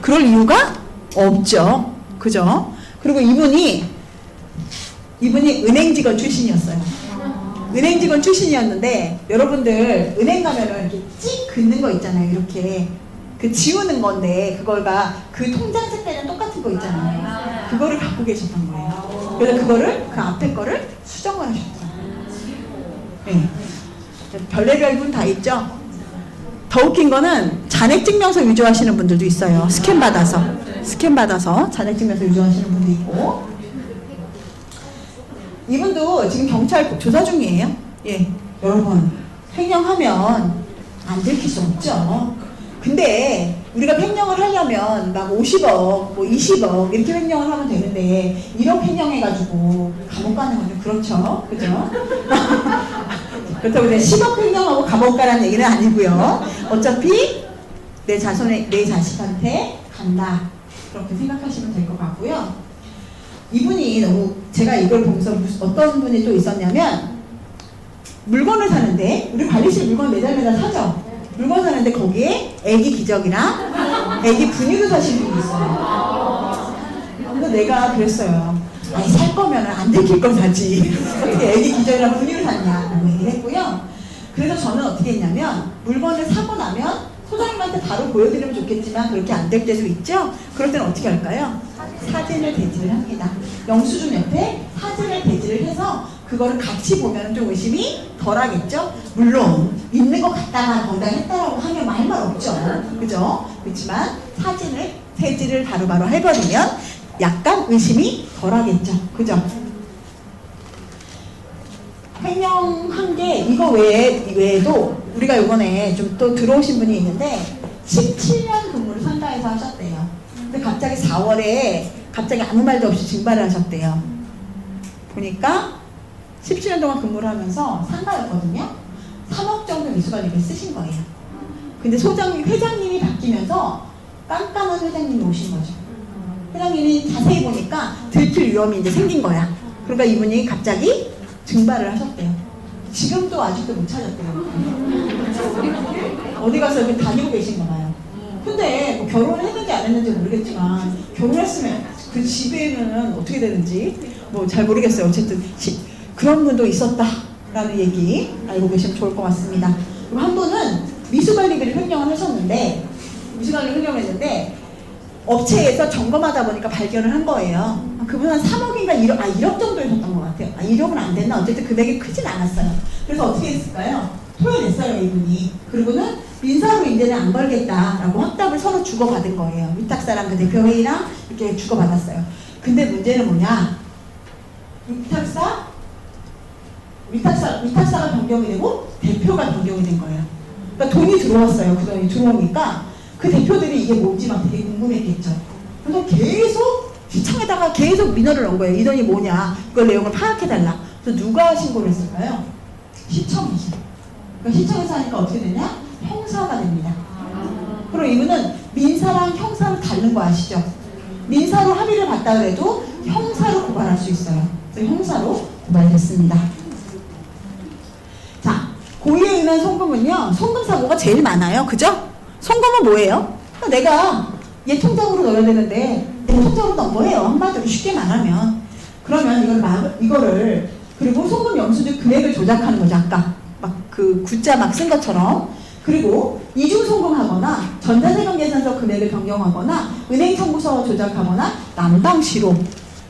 그럴 이유가 없죠. 그죠? 그리고 이분이 은행 직원 출신이었어요. 은행 직원 출신이었는데 여러분들 은행 가면은 이렇게 찍 긋는 거 있잖아요. 이렇게 그 지우는 건데 그걸가 그 통장 색깔이랑 똑같은 거 있잖아요. 그거를 갖고 계셨던 거예요. 그래서 그거를 그 앞에 거를 수정을 하셨더라고요. 네. 별의별 분 다 있죠. 더 웃긴 거는 잔액증명서 위조하시는 분들도 있어요. 스캔 받아서 잔액증명서 위조하시는 분도 있고. 이분도 지금 경찰 조사 중이에요. 예, 여러분 횡령하면 안 들킬 수 없죠. 근데 우리가 횡령을 하려면 막 50억, 뭐 20억 이렇게 횡령을 하면 되는데 1억 횡령해가지고 감옥 가는 건 좀 그렇죠, 그죠? 그렇다고 내가 10억 횡령하고 감옥 가라는 얘기는 아니고요. 어차피 내 자식한테 간다 그렇게 생각하시면 될 것 같고요. 이분이 너무 제가 이걸 보면서 어떤 분이 또 있었냐면 물건을 사는데 우리 관리실 물건 매달 사죠. 물건 사는데 거기에 애기 기저귀랑 애기 분유를 사시는 분이 있어요. 그래서 내가 그랬어요. 아니 살 거면 안 들킬 거 사지. 어떻게 애기 기저귀랑 분유를 샀냐고 얘기를 했고요. 그래서 저는 어떻게 했냐면 물건을 사고 나면 소장님한테 바로 보여드리면 좋겠지만 그렇게 안 될 때도 있죠. 그럴 때는 어떻게 할까요? 사진을 대지를 합니다. 영수증 옆에 사진을 대지를 해서 그거를 같이 보면 좀 의심이 덜하겠죠. 물론 있는 것 같다가 거기다 했다라고 하면 할 말 없죠. 그죠? 그렇지만 사진을 대지를 바로바로 해버리면 약간 의심이 덜하겠죠. 그죠? 횡령한 게 이거 외에도 우리가 이번에 좀 또 들어오신 분이 있는데 17년 근무를 상가에서 하셨대요. 근데 갑자기 4월에 갑자기 아무 말도 없이 증발을 하셨대요. 보니까 17년 동안 근무를 하면서 상가였거든요. 3억 정도 미수관리비를 쓰신 거예요. 근데 회장님이 바뀌면서 깜깜한 회장님이 오신 거죠. 회장님이 자세히 보니까 들킬 위험이 이제 생긴 거야. 그러니까 이분이 갑자기 증발을 하셨대요. 지금도 아직도 못 찾았대요. 어디 가서 이렇게 다니고 계신가 봐요. 근데 뭐 결혼을 했는지 안 했는지 모르겠지만 결혼했으면 그 집에는 어떻게 되는지 뭐 잘 모르겠어요. 어쨌든 그런 분도 있었다라는 얘기 알고 계시면 좋을 것 같습니다. 그리고 한 분은 미수관리비를 횡령을 하셨는데 횡령했는데 업체에서 점검하다 보니까 발견을 한 거예요. 그분은 3억인가 1억 정도 했었던 것 같아요. 1억은 안 됐나? 어쨌든 금액이 크진 않았어요. 그래서 어떻게 했을까요? 토해냈어요, 이분이. 그리고는 민사로 이제는 안 걸겠다라고 확답을 서로 주고받은 거예요. 위탁사랑 그 대표회의랑 이렇게 주고받았어요. 근데 문제는 뭐냐? 위탁사가 변경이 되고 대표가 변경이 된 거예요. 그러니까 돈이 들어왔어요. 그 돈이 들어오니까 그 대표들이 이게 뭔지 막 되게 궁금했겠죠. 그래서 계속 시청에다가 계속 민원을 넣은 거예요. 이 돈이 뭐냐, 이걸 내용을 파악해달라. 그래서 누가 신고를 했을까요? 시청이죠. 그러니까 시청에서 하니까 어떻게 되냐? 형사가 됩니다. 그럼 이분은 민사랑 형사를 다른 거 아시죠? 민사로 합의를 봤다 그래도 형사로 고발할 수 있어요. 그래서 형사로 고발됐습니다. 자, 고의에 의한 송금은요, 송금 사고가 제일 많아요. 그죠? 송금은 뭐예요? 내가 얘 통장으로 넣어야 되는데 내 통장으로 넣은 거예요. 한마디로 쉽게 말하면. 그러면 이거를 그리고 송금 영수증 금액을 조작하는 거죠. 아까 막 그 구자 막 쓴 것처럼. 그리고 이중 송금하거나 전자세금 계산서 금액을 변경하거나 은행 청구서 조작하거나 남방시로.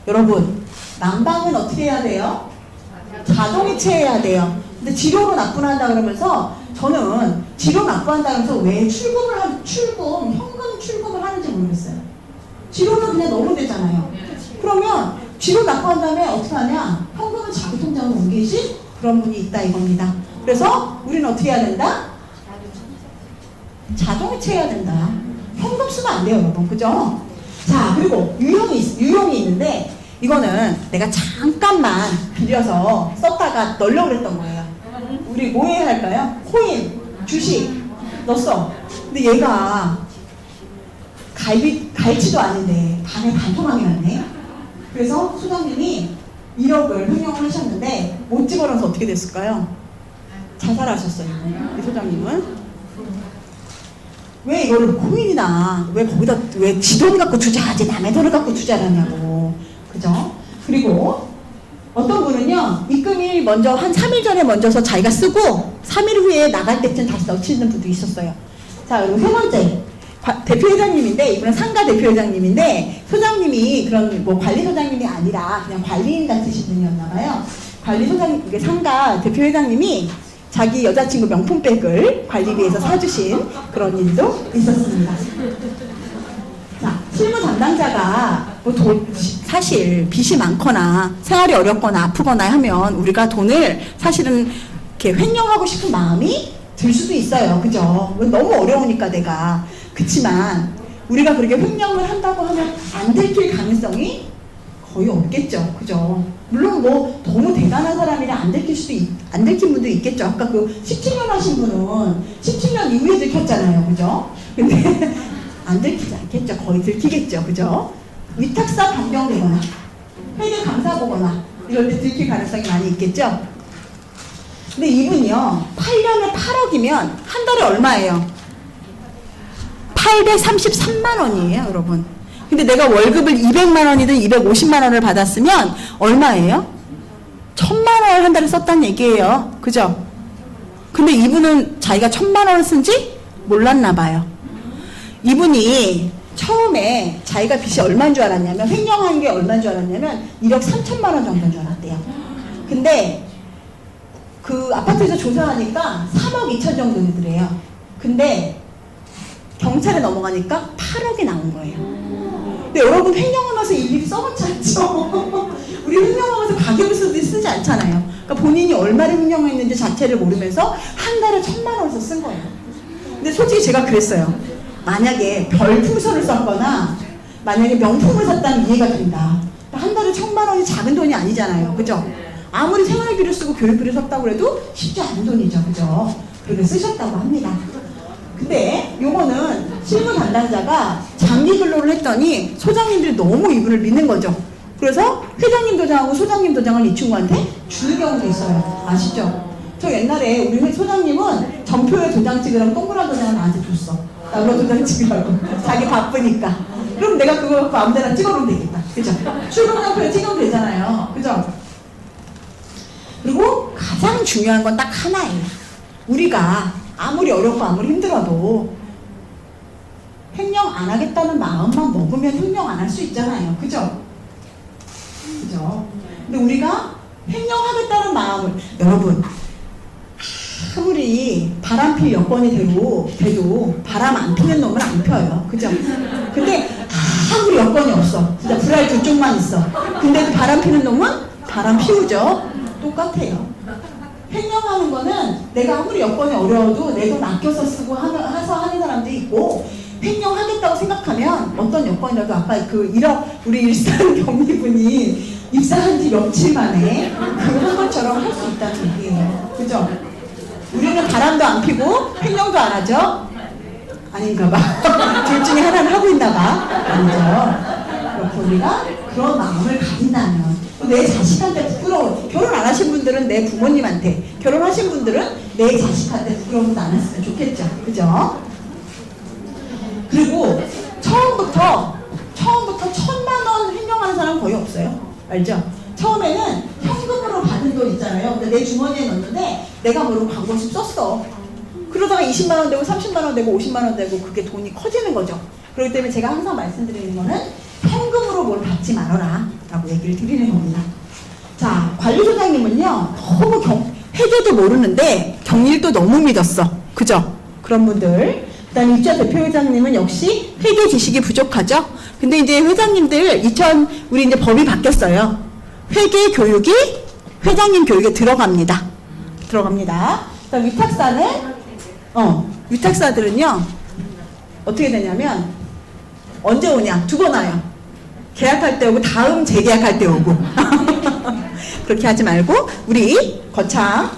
여러분, 남방은 어떻게 해야 돼요? 자동이체해야 돼요. 근데 지료로 납부한다 그러면서 저는 지료 납부한다 그러면서 왜 현금 출금을 하는지 모르겠어요. 지료는 그냥 넣으면 되잖아요. 그러면 지료 납부한 다음에 어떻게 하냐? 현금을 자기 통장으로 옮기시 그런 분이 있다 이겁니다. 그래서 우리는 어떻게 해야 된다? 자동이체해야 된다. 현금 쓰면 안 돼요, 여러분. 그죠? 자, 그리고 유형이 있는데 이거는 내가 잠깐만 빌려서 썼다가 넣으려고 그랬던 거예요. 우리 뭐 해야 할까요? 코인, 주식 넣었어. 근데 얘가 갈치도 아닌데 반에 반토막이 났네. 그래서 소장님이 1억을 횡령을 하셨는데 못 집어넣어서 어떻게 됐을까요? 자살하셨어요. 우리 소장님은. 왜 이거를 코인이나 왜 거기다 왜 지 돈 갖고 투자하지 남의 돈을 갖고 투자하냐고. 그죠? 그리고 어떤 분은요, 입금일 먼저 한 3일 전에 먼저서 자기가 쓰고 3일 후에 나갈 때쯤 다시 넣치는 분도 있었어요. 자, 그리고 세 번째 대표회장님인데, 이분은 상가 대표회장님인데 소장님이 그런 뭐 관리소장님이 아니라 그냥 관리인 같으신 분이었나봐요. 관리소장, 이게 상가 대표회장님이 자기 여자친구 명품백을 관리비에서 사주신 그런 일도 있었습니다. 자, 실무 담당자가 뭐 사실 빚이 많거나 생활이 어렵거나 아프거나 하면 우리가 돈을 사실은 이렇게 횡령하고 싶은 마음이 들 수도 있어요. 그죠? 너무 어려우니까 내가. 그치만 우리가 그렇게 횡령을 한다고 하면 안 들킬 가능성이 거의 없겠죠. 그죠? 물론 뭐 너무 대단한 사람이라 안 들킨 분도 있겠죠. 아까 그 17년 하신 분은 17년 이후에 들켰잖아요. 그죠? 근데 안 들키지 않겠죠. 거의 들키겠죠. 그죠? 위탁사 변경되거나 회계 감사 보거나 이럴 때 들킬 가능성이 많이 있겠죠. 근데 이분이요, 8년에 8억이면 한 달에 얼마예요? 833만 원이에요, 여러분. 근데 내가 월급을 200만 원이든 250만 원을 받았으면 얼마예요? 1000만 원을 한 달에 썼다는 얘기예요. 그죠? 근데 이분은 자기가 1000만 원을 쓴지 몰랐나 봐요. 이분이 처음에 자기가 빚이 얼마인 줄 알았냐면, 횡령한 게 얼마인 줄 알았냐면 1억 3천만 원 정도인 줄 알았대요. 근데 그 아파트에서 조사하니까 3억 2천 정도 되더래요. 근데 경찰에 넘어가니까 8억이 나온 거예요. 근데 여러분, 횡령하면서 일일이 써봤지 않죠? 우리 횡령하면서 가계부서도 쓰지 않잖아요. 그러니까 본인이 얼마를 횡령했는지 자체를 모르면서 한 달에 1000만 원을 쓴 거예요. 근데 솔직히 제가 그랬어요. 만약에 별풍선을 썼거나 만약에 명품을 샀다면 이해가 된다. 한 달에 1000만 원이 작은 돈이 아니잖아요. 그죠? 아무리 생활비를 쓰고 교육비를 썼다고 해도 쉽지 않은 돈이죠. 그죠? 그렇게 쓰셨다고 합니다. 근데 요거는 실무 담당자가 장기 근로를 했더니 소장님들이 너무 이분을 믿는 거죠. 그래서 회장님 도장하고 소장님 도장을 이 친구한테 주는 경우도 있어요. 아시죠? 저 옛날에 우리 소장님은 전표에 도장 찍으라고 동그란 도장을 나한테 줬어. 나 그거 도장 찍으라고. 자기 바쁘니까. 그럼 내가 그거 갖고 아무데나 찍어놓으면 되겠다. 그죠? 출근장표에 찍으면 되잖아요. 그죠? 그리고 가장 중요한 건 딱 하나예요. 우리가 아무리 어렵고 아무리 힘들어도 횡령 안 하겠다는 마음만 먹으면 횡령 안 할 수 있잖아요. 그죠? 그죠? 근데 우리가 횡령하겠다는 마음을, 여러분, 아무리 바람 필 여건이 돼도 바람 안 피는 놈은 안 펴요. 그죠? 근데 아무리 여건이 없어. 진짜 불알 두 쪽만 있어. 근데도 바람 피는 놈은 바람 피우죠. 똑같아요. 횡령하는 거는 내가 아무리 여건이 어려워도 내 돈 아껴서 쓰고 해서 하는 사람도 있고, 횡령하겠다고 생각하면 어떤 여건이라도 아까 우리 일산 경리분이 입사한 지 며칠 만에 그 한 것처럼 할 수 있다는 얘기예요. 그죠? 우리는 바람도 안 피고 횡령도 안 하죠? 아닌가 봐. 둘 중에 하나는 하고 있나 봐. 아니죠. 그렇고 우리가 그런 마음을 가진다면 내 자식한테 부끄러워. 결혼 안 하신 분들은 내 부모님한테, 결혼하신 분들은 내 자식한테 부끄러워도 안 했으면 좋겠죠. 그죠? 그리고 처음부터 1,000만 원 횡령하는 사람 거의 없어요. 알죠? 처음에는 현금으로 받은 돈 있잖아요. 근데 내 주머니에 넣는데 내가 모르고 광고식 썼어. 그러다가 20만 원 되고 30만 원 되고 50만 원 되고 그게 돈이 커지는 거죠. 그렇기 때문에 제가 항상 말씀드리는 거는 현금으로 뭘 받지 말아라 라고 얘기를 드리는 겁니다. 자, 관리소장님은요 너무 회계도 모르는데 경리도 너무 믿었어. 그죠? 그런 분들. 그다음에 입자 대표회장님은 역시 회계 지식이 부족하죠. 근데 이제 회장님들 우리 이제 법이 바뀌었어요. 회계 교육이 회장님 교육에 들어갑니다. 그다음 위탁사들은요 어떻게 되냐면 언제 오냐? 2번 와요. 계약할 때 오고 다음 재계약할 때 오고. 그렇게 하지 말고 우리 거창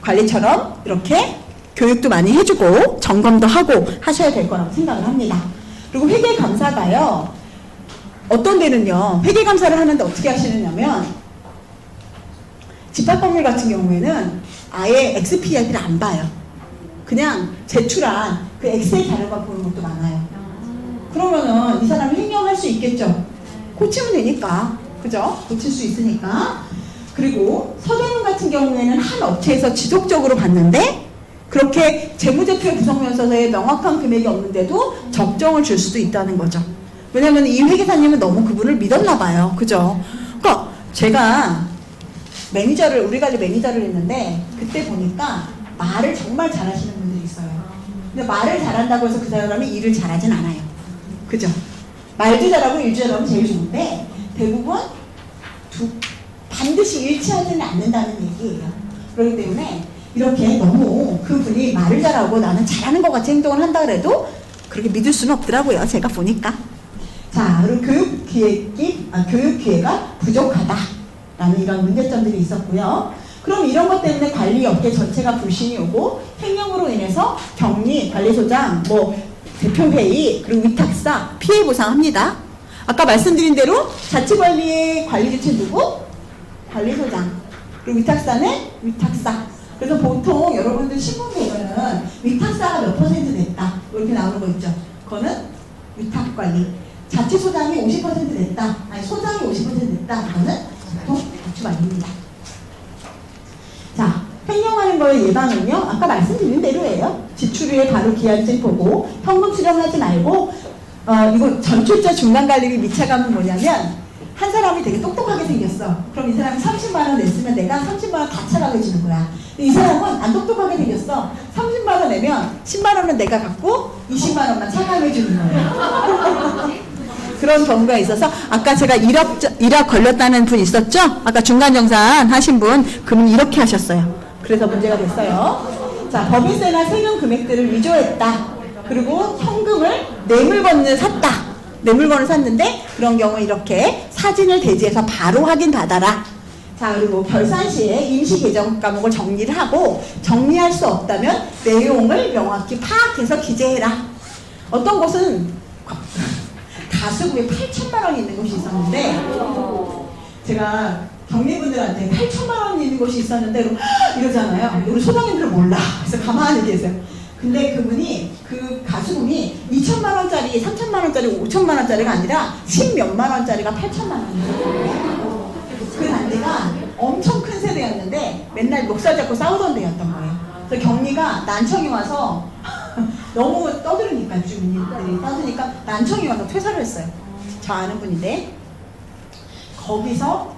관리처럼 이렇게 교육도 많이 해주고 점검도 하고 하셔야 될 거라고 생각을 합니다. 그리고 회계감사가요 어떤 데는요 회계감사를 하는데 어떻게 하시느냐면 집합법률 같은 경우에는 아예 XPR을 안 봐요. 그냥 제출한 그 엑셀 자료만 보는 것도 많아요. 그러면은 이 사람이 횡령할 수 있겠죠. 고치면 되니까. 그죠? 고칠 수 있으니까. 그리고 서대문 같은 경우에는 한 업체에서 지속적으로 봤는데 그렇게 재무제표 구성면서에 명확한 금액이 없는데도 적정을 줄 수도 있다는 거죠. 왜냐면 이 회계사님은 너무 그분을 믿었나 봐요. 그죠? 그러니까 제가 우리 관리 매니저를 했는데 그때 보니까 말을 정말 잘하시는 분들이 있어요. 근데 말을 잘한다고 해서 그 사람이 일을 잘하진 않아요. 그죠? 말도 잘하고 일도 잘하면 제일 좋은데 대부분 반드시 일치하지는 않는다는 얘기예요. 그렇기 때문에 이렇게 너무 그분이 말을 잘하고 나는 잘하는 것 같이 행동을 한다 그래도 그렇게 믿을 수는 없더라고요. 제가 보니까. 자, 그리고 교육 기회가 부족하다라는 이런 문제점들이 있었고요. 그럼 이런 것 때문에 관리업계 전체가 불신이 오고 횡령으로 인해서 격리, 관리소장, 대표회의, 그리고 위탁사 피해 보상합니다. 아까 말씀드린 대로 자치관리의 관리주체 누구? 관리소장. 그리고 위탁사는 위탁사. 그래서 보통 여러분들 신문 보면은 위탁사가 몇 % 냈다 이렇게 나오는 거 있죠. 그거는 위탁관리. 자치소장이 50% 냈다. 아니 소장이 50% 냈다. 그거는 보통 자치관리입니다. 자, 횡령하는 거의 예방은요 아까 말씀드린 대로예요. 지출 후에 바로 기한증 보고 현금 수령하지 말고 이거 전출자 중간관리비 미차감은 뭐냐면 한 사람이 되게 똑똑하게 생겼어. 그럼 이 사람이 30만 원 냈으면 내가 30만 원 다 차감해 주는 거야. 이 사람은 안 똑똑하게 생겼어. 30만 원 내면 10만 원은 내가 갖고 20만 원만 차감해 주는 거예요. 그런 경우가 있어서 아까 제가 1억 걸렸다는 분 있었죠? 아까 중간정산 하신 분 그분 이렇게 하셨어요. 그래서 문제가 됐어요. 자, 법인세나 세금 금액들을 위조했다. 그리고 현금을 내 물건을 샀다. 내 물건을 샀는데 그런 경우 이렇게 사진을 대지해서 바로 확인받아라. 자, 그리고 결산 시에 임시 계정 과목을 정리를 하고 정리할 수 없다면 내용을 명확히 파악해서 기재해라. 어떤 곳은 가수금에 8천만 원이 있는 곳이 있었는데 제가 경리분들한테 8천만 원이 있는 곳이 있었는데 이러잖아요. 우리 소장님들은 몰라. 그래서 가만히 계세요. 근데 그분이 그 가수금이 2천만 원짜리, 3천만 원짜리, 5천만 원짜리가 아니라 10몇만 원짜리가 8천만 원이에요. 그 단지가 엄청 큰 세대였는데 맨날 멱살 잡고 싸우던 데였던 거예요. 그래서 경리가 난청이 와서 너무 떠들으니까 주민들이 떠드니까 난청이 와서 퇴사를 했어요. 저 아는 분인데 거기서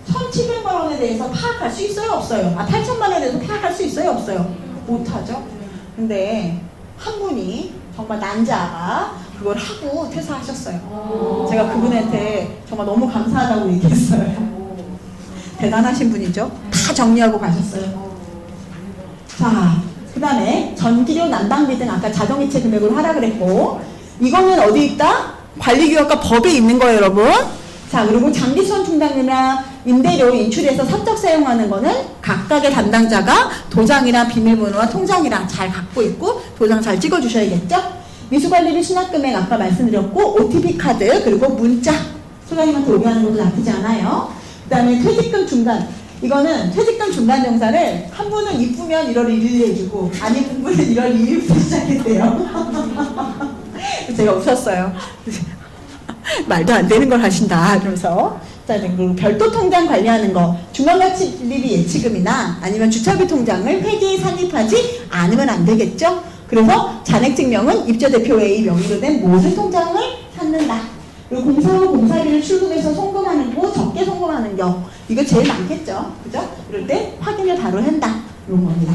1,700만 원에 대해서 파악할 수 있어요? 없어요? 8천만 원에 대해서 파악할 수 있어요? 없어요? 못하죠? 근데 한 분이 정말 난자가 그걸 하고 퇴사하셨어요. 제가 그분한테 정말 너무 감사하다고 얘기했어요. 대단하신 분이죠. 다 정리하고 가셨어요. 자, 그 다음에 전기료, 난방비 등 아까 자동이체 금액으로 하라 그랬고, 이거는 어디 있다? 관리규약과 법에 있는 거예요, 여러분. 자, 그리고 장기수원 충당료나 임대료 인출해서 사적 사용하는 거는 각각의 담당자가 도장이랑 비밀번호와 통장이랑 잘 갖고 있고 도장 잘 찍어주셔야겠죠? 미수관리비 수납금액 아까 말씀드렸고, OTP 카드, 그리고 문자 소장님한테 오게하는 것도 나쁘지 않아요. 그 다음에 퇴직금 중단. 이거는 퇴직금 중단 정산을 한 분은 이쁘면 1월 1일에 해주고 안 이쁜 분은 1월 2일부터 시작했대요. 제가 웃었어요. 말도 안 되는 걸 하신다 그러면서. 자, 그리고 별도 통장 관리하는 거, 중간가치비 예치금이나 아니면 주차비 통장을 회계에 산입하지 않으면 안 되겠죠. 그래서 잔액증명은 입주대표 A의 명의로 된 모든 통장을 찾는다. 그리고 공사후 공사비를 출금해서 송금하는 거, 적게 송금하는 경우, 이거 제일 많겠죠, 그죠? 그럴 때 확인을 바로 한다, 이런 겁니다.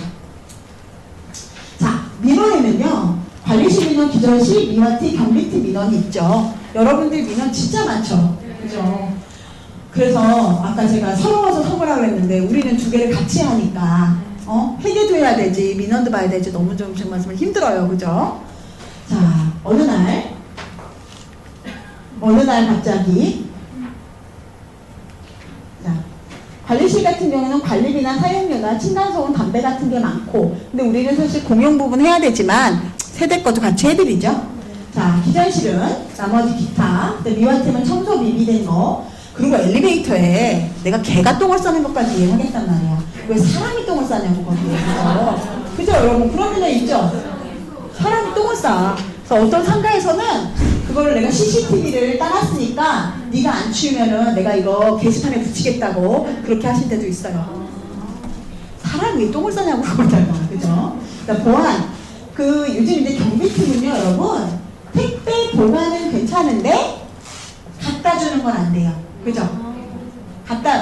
자, 민원에는요, 관리시 민원, 기존시, 민원티, 경비티 민원이 있죠. 여러분들 민원 진짜 많죠, 그죠? 그래서 아까 제가 서러워서 서보라고 했는데 우리는 두 개를 같이 하니까 회계도 해야 되지, 민원도 봐야 되지, 너무 좀 정말 힘들어요, 그죠? 자, 어느 날 갑자기, 자, 관리실 같은 경우는 관리비나 사용료나 층간소음, 담배 같은 게 많고, 근데 우리는 사실 공용 부분 해야 되지만 세대 것도 같이 해드리죠. 자, 기존실은 나머지 기타, 미화팀은 청소 미비된 거, 그리고 엘리베이터에 내가 개가 똥을 싸는 것까지 이해하겠단 말이야. 왜 사람이 똥을 싸냐고 거기에서. 그죠 여러분? 그런 분야 있죠? 사람이 똥을 싸. 그래서 어떤 상가에서는 그거를 내가 CCTV를 따놨으니까 네가 안 치우면은 내가 이거 게시판에 붙이겠다고 그렇게 하실 때도 있어요. 사람이 왜 똥을 싸냐고 그러잖아, 그죠? 그러니까 보안, 요즘 이제 경비팀은요, 여러분, 택배 보관은 괜찮은데 갖다 주는 건 안 돼요, 그죠?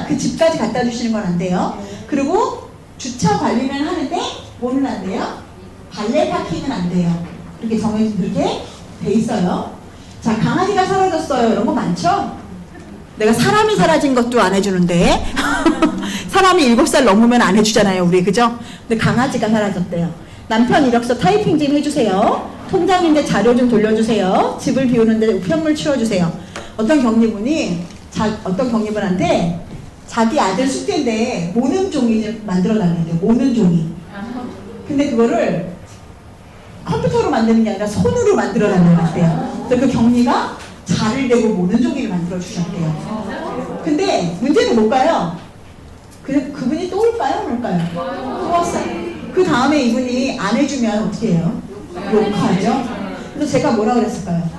그 집까지 갖다 주시는 건 안 돼요. 그리고 주차 관리는 하는데 뭐는 안 돼요? 발레 파킹은 안 돼요. 이렇게 그렇게 돼 있어요. 자, 강아지가 사라졌어요. 이런 거 많죠? 내가 사람이 사라진 것도 안 해주는데 사람이 7살 넘으면 안 해주잖아요, 우리, 그죠? 근데 강아지가 사라졌대요. 남편 이력서 타이핑 좀 해주세요. 통장인데 자료 좀 돌려주세요. 집을 비우는데 우편물 치워주세요. 어떤 경리분한테 자기 아들 숙제인데 모는 종이 좀 만들어 달래요. 모는 종이. 근데 그거를 컴퓨터로 만드는 게 아니라 손으로 만들어 달래요. 그래서 그 경리가 자를 대고 모는 종이를 만들어 주셨대요. 근데 문제는 뭘까요? 그분이 또 올까요? 안 올까요? 또 왔어요. 그 다음에 이분이 안 해주면 어떻게 해요? 욕하죠? 그래서 제가 뭐라 그랬을까요?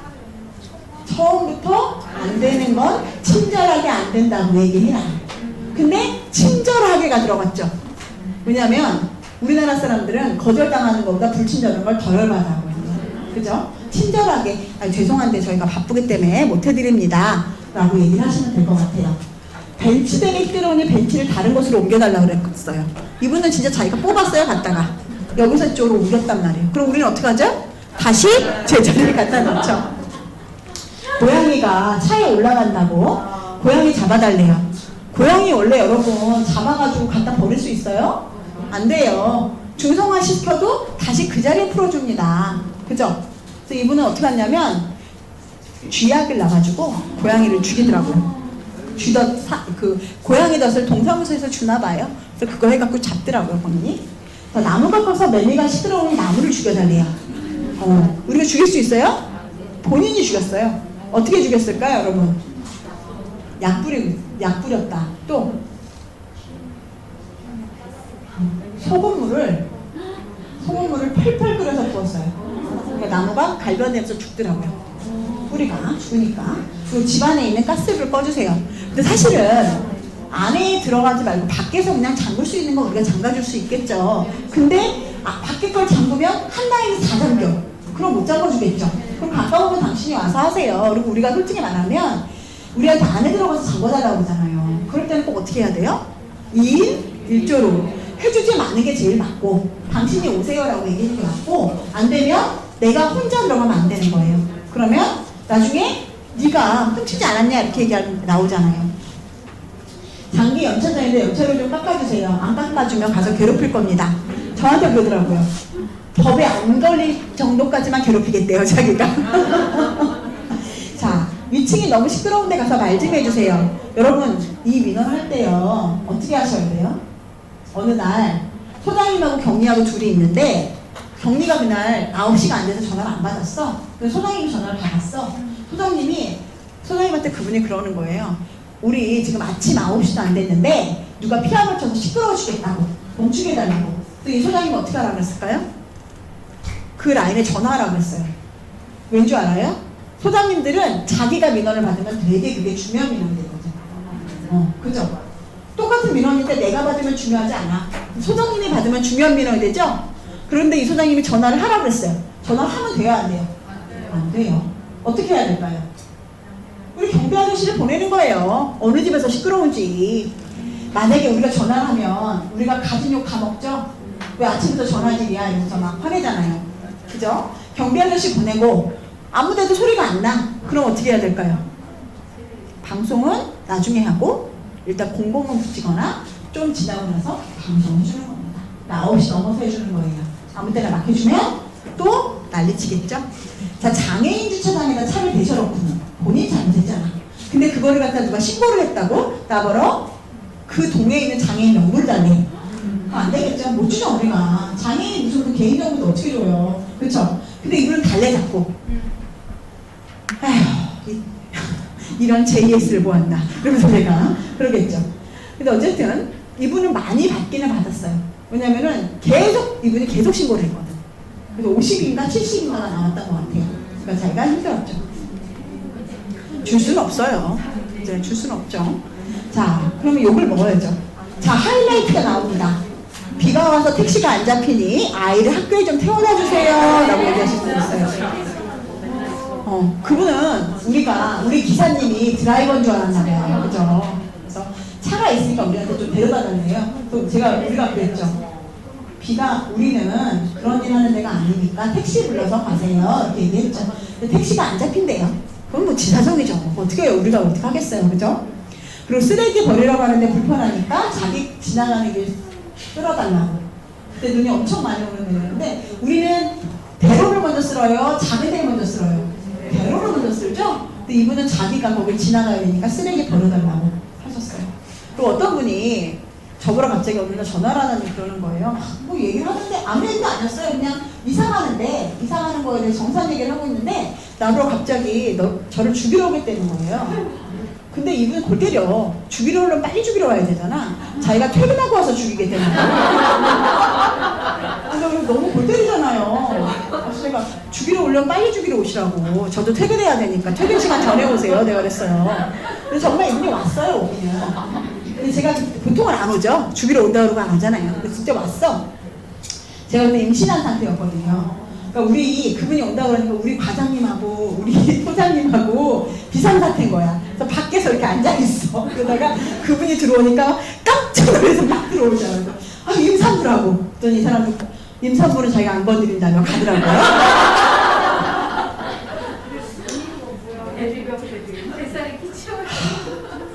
처음부터 안 되는 건 친절하게 안 된다고 얘기해라. 근데 친절하게가 들어갔죠. 왜냐하면 우리나라 사람들은 거절당하는 것보다 불친절한 걸 더 열받아 하거든요. 그죠? 친절하게, 죄송한데 저희가 바쁘기 때문에 못 해드립니다 라고 얘기를 하시면 될 것 같아요. 벤치대에 시끄러우니 벤치를 다른 곳으로 옮겨달라고 그랬어요. 이분은 진짜 자기가 뽑았어요, 갔다가. 여기서 이쪽으로 옮겼단 말이에요. 그럼 우리는 어떻게 하죠? 다시 제자리에 갖다 놓죠. 고양이가 차에 올라간다고 고양이 잡아달래요. 고양이 원래 여러분 잡아가지고 갖다 버릴 수 있어요? 안 돼요. 중성화 시켜도 다시 그 자리에 풀어줍니다. 그죠? 그래서 이분은 어떻게 하냐면 쥐약을 놔가지고 고양이를 죽이더라고요. 고양이 덫을 동사무소에서 주나봐요. 그래서 그거 해갖고 잡더라고요, 본인이. 나무가 커서 매미가 시끄러우니 나무를 죽여달래요. 우리가 죽일 수 있어요? 본인이 죽였어요. 어떻게 죽였을까요, 여러분? 약 뿌렸다. 또 소금물을 펄펄 끓여서 부었어요. 그러니까 나무가 갈변되면서 죽더라고요. 뿌리가 죽으니까. 그리고 집안에 있는 가스를 꺼주세요. 근데 사실은 안에 들어가지 말고 밖에서 그냥 잠글 수 있는 거 우리가 잠가줄 수 있겠죠. 근데 밖에 걸 잠그면 한 라인이 다 잠겨. 그럼 못 잠궈주겠죠. 그럼 가까우면 당신이 와서 하세요. 그리고 우리가 솔직히 말하면 우리한테 안에 들어가서 잠궈달라고 하잖아요. 그럴 때는 꼭 어떻게 해야 돼요? 2인 1조로 해주지 않는 게 제일 맞고, 당신이 오세요라고 얘기하는 게 맞고, 안 되면 내가 혼자 들어가면 안 되는 거예요. 그러면 나중에 네가 훔치지 않았냐 이렇게 얘기하면 나오잖아요. 장기 연차자인데 연차를 좀 깎아주세요. 안 깎아주면 가서 괴롭힐 겁니다. 저한테 그러더라고요. 법에 안 걸릴 정도까지만 괴롭히겠대요, 자기가. 자, 위층이 너무 시끄러운 데 가서 말 좀 해주세요. 여러분, 이 민원할 때요, 어떻게 하셔야 돼요? 어느 날, 소장님하고 경리하고 둘이 있는데, 경리가 그날 9시가 안 돼서 전화를 안 받았어. 그래서 소장님이 전화를 받았어. 소장님한테 그분이 그러는 거예요. 우리 지금 아침 9시도 안 됐는데, 누가 피아노 쳐서 시끄러워 주겠다고, 멈추게 해달라고. 또 이 소장님은 어떻게 하라고 그랬을까요? 그 라인에 전화하라고 했어요. 왠 줄 알아요? 소장님들은 자기가 민원을 받으면 되게 그게 중요한 민원이 되거든. 그죠? 똑같은 민원인데 내가 받으면 중요하지 않아. 소장님이 받으면 중요한 민원이 되죠? 그런데 이 소장님이 전화를 하라고 했어요. 전화를 하면 돼요, 안 돼요? 안 돼요. 어떻게 해야 될까요? 우리 경비 아저씨를 보내는 거예요. 어느 집에서 시끄러운지. 만약에 우리가 전화를 하면 우리가 가진 욕 가먹죠? 왜 아침부터 전화질이야? 이러면서 막 화내잖아요. 그죠? 경비 아저씨 보내고 아무 데도 소리가 안 나. 그럼 어떻게 해야 될까요? 방송은 나중에 하고 일단 공공은 붙이거나 좀 지나고 나서 방송을 해주는 겁니다. 9시 넘어서 해주는 거예요. 아무 때나 막 해주면 또 난리치겠죠? 자, 장애인 주차장에다 차를 대셔놓고는 본인 잘못했잖아. 근데 그거를 갖다 누가 신고를 했다고? 나보러 그 동네에 있는 장애인 명부를 달래. 안 되겠죠? 못 주죠, 우리가. 장애인 무슨 그 개인정보도 어떻게 줘요? 그쵸? 근데 이분은 달래 잡고. 아휴, 이런 JS를 보았나. 그러면서 내가 그러겠죠. 근데 어쨌든 이분은 많이 받기는 받았어요. 왜냐면은 이분이 계속 신고를 했거든. 그래서 50인가 70인가가 나왔던 것 같아요. 그러니까 자기가 힘들었죠. 줄 수는 없어요. 이제 줄 수는 없죠. 자, 그러면 욕을 먹어야죠. 자, 하이라이트가 나옵니다. 비가 와서 택시가 안 잡히니 아이를 학교에 좀 태워다 주세요 라고 얘기하신 분 있어요. 그분은 우리 기사님이 드라이버인 줄 알았나 봐요. 그죠? 그래서 차가 있으니까 우리한테 좀 데려다 달래요. 또 우리가 그랬죠. 우리는 그런 일 하는 데가 아니니까 택시 불러서 가세요. 이렇게 얘기했죠. 근데 택시가 안 잡힌대요. 그건 뭐 지사정이죠. 어떻게 해요? 우리가 어떻게 하겠어요. 그죠? 그리고 쓰레기 버리라고 하는데 불편하니까 자기 지나가는 길 쓸어달라고. 그때 눈이 엄청 많이 오는 데였는데 우리는 대로를 먼저 쓸어요? 작은 데를 먼저 쓸어요? 대로를 먼저 쓸죠? 근데 이분은 자기가 거길 지나가야 되니까 쓰레기 버려달라고 하셨어요. 그리고 어떤 분이 저보러 갑자기 어느 날 전화를 하는데 그러는 거예요. 뭐 얘기를 하는데 아무 얘기도 아니었어요. 그냥 이사가는 거에 대해서 정상 얘기를 하고 있는데 나보러 갑자기 저를 죽이러 오겠다는 거예요. 근데 이분은 골 때려. 죽이러 오려면 빨리 죽이러 와야 되잖아. 자기가 퇴근하고 와서 죽이게 되는 거예요. 그래서 너무 골 때리잖아요. 그래서 제가 죽이러 오려면 빨리 죽이러 오시라고. 저도 퇴근해야 되니까 퇴근 시간 전에 오세요. 내가 그랬어요. 그래서 정말 이분이 왔어요, 오기는. 근데 제가 보통은 안 오죠. 죽이러 온다 그러고 안 오잖아요. 근데 진짜 왔어. 제가 그때 임신한 상태였거든요. 그러니까 그분이 온다고 그러니까 우리 과장님하고 우리 소장님하고 비상사태인 거야. 그래서 밖에서 이렇게 앉아있어. 그러다가 그분이 들어오니까 깜짝 놀라서 막 들어오잖아요. 임산부라고. 그랬더니 이 사람도 임산부는 자기가 안 건드린다며 가더라고요.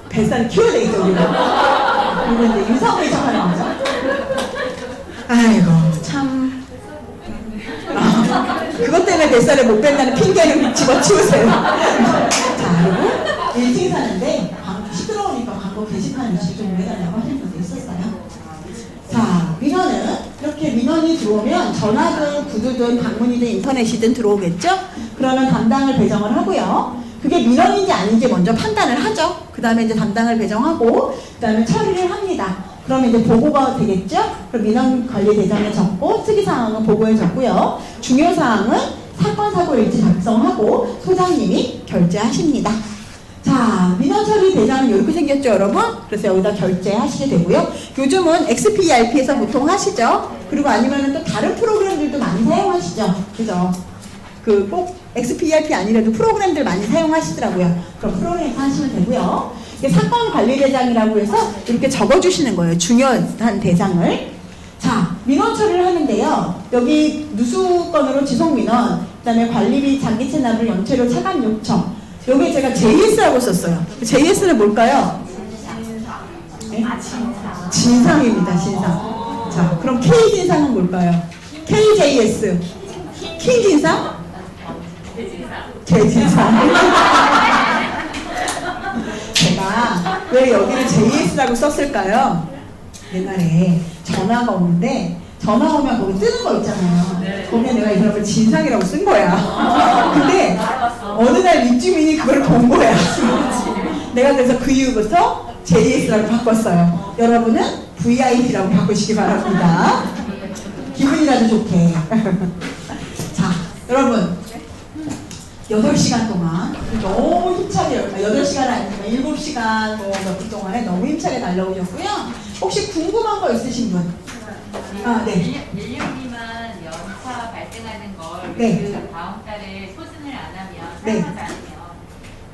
뱃살을 키워야 되겠죠, 우리가. 그리고 이제 임산부에 시작하는 거죠. 아이고, 참. 그것 때문에 뱃살을 못 뺀다는 핑계를 집어치우세요. 자, 그리고 1층 사는데 시끄러우니까 광고 게시판 위치 좀 해달라고 하시는 분도 있었어요. 자, 민원은 이렇게 민원이 들어오면 전화든 구두든 방문이든 인터넷이든 들어오겠죠? 그러면 담당을 배정을 하고요. 그게 민원인지 아닌지 먼저 판단을 하죠. 그 다음에 이제 담당을 배정하고 그 다음에 처리를 합니다. 그러면 이제 보고가 되겠죠? 그럼 민원관리대장에 적고 특이사항은 보고에 적고요. 중요사항은 사건사고일지 작성하고 소장님이 결제하십니다. 자, 민원처리대장은 이렇게 생겼죠, 여러분? 그래서 여기다 결제하시게 되고요. 요즘은 XPRP에서 보통 하시죠? 그리고 아니면은 또 다른 프로그램들도 많이 사용하시죠? 그죠? 꼭 XPRP 아니라도 프로그램들 많이 사용하시더라고요. 그럼 프로그램 하시면 되고요. 사건관리대장이라고 해서 이렇게 적어주시는 거예요. 중요한 대상을. 자, 민원 처리를 하는데요. 여기 누수건으로 지속민원, 그 다음에 관리비 장기채 납을 연체료 차감 요청. 여기 제가 JS라고 썼어요. JS는 뭘까요? 네? 진상. 진상입니다, 진상. 자, 그럼 K 진상은 뭘까요? KJS. 킹 진상? J 진상. 제가 왜 여기를 JS라고 썼을까요? 옛날에 전화가 오는데 전화 오면 거기 뜨는 거 있잖아요. 거기에 내가 이 사람을 진상이라고 쓴 거야. 근데 어느 날 입주민이 그걸 본 거야. 내가 그래서 그 이후부터 JS라고 바꿨어요. 여러분은 VIP라고 바꾸시기 바랍니다. 기분이라도 좋게. 자, 여러분 8시간 동안 너무 힘차게 8시간 아니지만 7시간 몇 분 동안에 너무 힘차게 달려오셨고요. 혹시 궁금한 거 있으신 분? 아, 네. 1년 미만 연차 발생하는 걸 네. 그 다음 달에 소진을 안 하면 네. 사용하지 않으면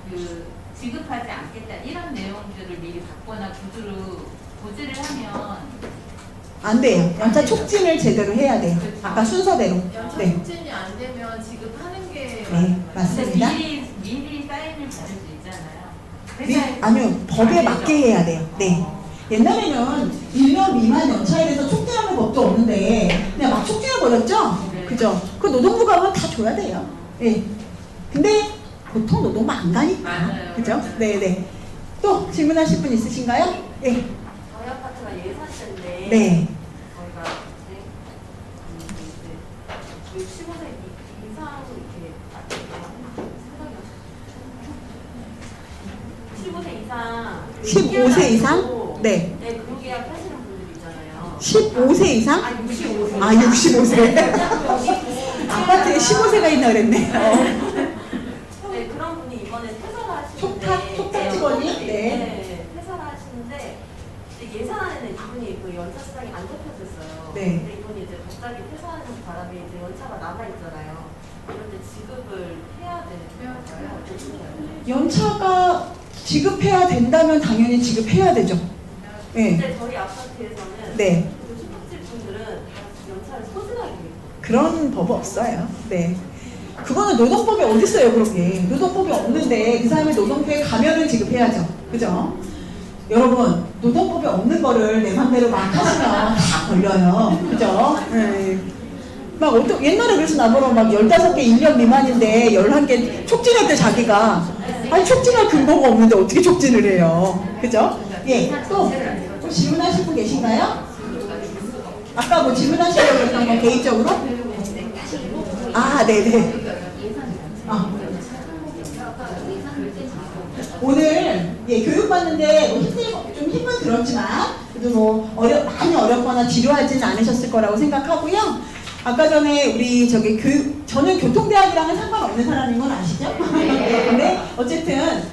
그 지급하지 않겠다 이런 내용들을 미리 받거나 고지를 하면 안 돼요. 연차 촉진을 제대로 해야 돼요. 아까 순서대로. 연차 네. 촉진이 안 되면 지급하는 게 네, 맞습니다. 미리 사인을 받을 수 있잖아요. 아니요, 법에 맞게 해야 돼요. 네. 옛날에는 1년 미만 연차에 대해서 촉진하는 법도 없는데 그냥 막 촉진해버렸죠? 네. 그죠? 그 노동부가 하면 다 줘야 돼요. 예. 근데 보통 노동부 안 가니까. 맞아요. 그죠? 맞아요. 네네. 또 질문하실 분 있으신가요? 예. 저희 아파트가 예산인데 네. 저희가 이제 65세 이상 이렇게 생각이 15세 이상? 네. 네, 근로계약 하시는 분들 있잖아요. 15세 이상? 아, 65세. 아, 65세. 아파트에 15세가 있나 그랬네. 네, 그런 분이 이번에 퇴사를 하시는데 촉탁 직원이? 네. 네, 퇴사를 하시는데 이제 예산안에는 이분이 그 연차 수당이 안 잡혀졌어요. 네. 근데 이분이 이제 갑자기 퇴사하는 바람에 이제 연차가 남아 있잖아요. 그런데 지급을 해야 되는 거예요. 연차가 지급해야 된다면 당연히 지급해야 되죠. 네. 근데 저희 아파트에서는 네. 그 주택집 분들은 다 연차를 소진하게 돼요. 그런 법 없어요. 네. 그거는 노동법에 어디 있어요, 그런 게. 노동법이 없는데 그 사람이 노동부에 가면은 지급해야죠. 그죠? 여러분, 노동법에 없는 거를 내 맘대로 막 하시면 다 걸려요. 그죠? 네. 막 옛날에 그래서 나보러 막 15개 1년 미만인데 11개 촉진했대, 자기가. 아니, 촉진할 근거가 없는데 어떻게 촉진을 해요. 그죠? 예. 또 질문하실 분 계신가요? 아까 뭐 질문하시려고 했던 거 개인적으로? 아, 네네. 오늘 예, 교육받는데 뭐 좀 힘은 들었지만 그래도 뭐 많이 어렵거나 지루하지는 않으셨을 거라고 생각하고요. 아까 전에 우리 저기 저는 교통대학이랑은 상관없는 사람인 건 아시죠? 근데 어쨌든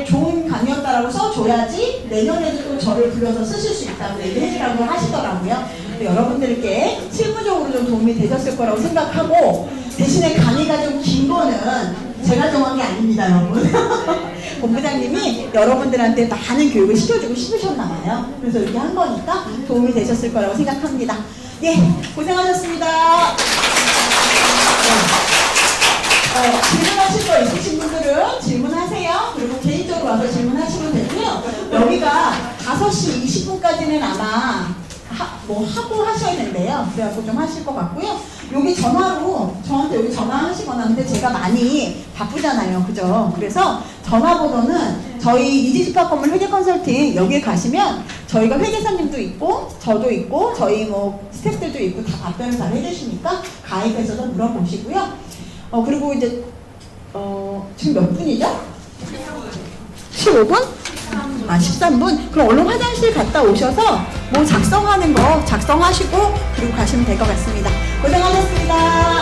좋은 강의였다라고 써줘야지 내년에도 또 저를 불러서 쓰실 수 있다고 얘기해주라고 하시더라고요. 여러분들께 실무적으로 좀 도움이 되셨을 거라고 생각하고 대신에 강의가 좀 긴 거는 제가 정한 게 아닙니다, 여러분. 본부장님이 여러분들한테 많은 교육을 시켜주고 싶으셨나 봐요. 그래서 이렇게 한 거니까 도움이 되셨을 거라고 생각합니다. 예, 고생하셨습니다. 질문하실 거 있으신 분들은 질문하세요. 그리고 개인적으로 와서 질문하시면 되고요. 여기가 5시 20분까지는 아마 뭐 하고 하셔야 된대요. 그래갖고 좀 하실 것 같고요. 여기 전화로 저한테 여기 전화하시거나 근데 제가 많이 바쁘잖아요. 그죠? 그래서 전화번호는 저희 이지스파 건물 회계 컨설팅 여기에 가시면 저희가 회계사님도 있고 저도 있고 저희 뭐 스태프들도 있고 다 답변을 잘 해주시니까 가입해서도 물어보시고요. 그리고 이제 지금 몇 분이죠? 15분? 아, 13분? 그럼 얼른 화장실 갔다 오셔서 뭐 작성하는 거 작성하시고 그리고 가시면 될 것 같습니다. 고생하셨습니다.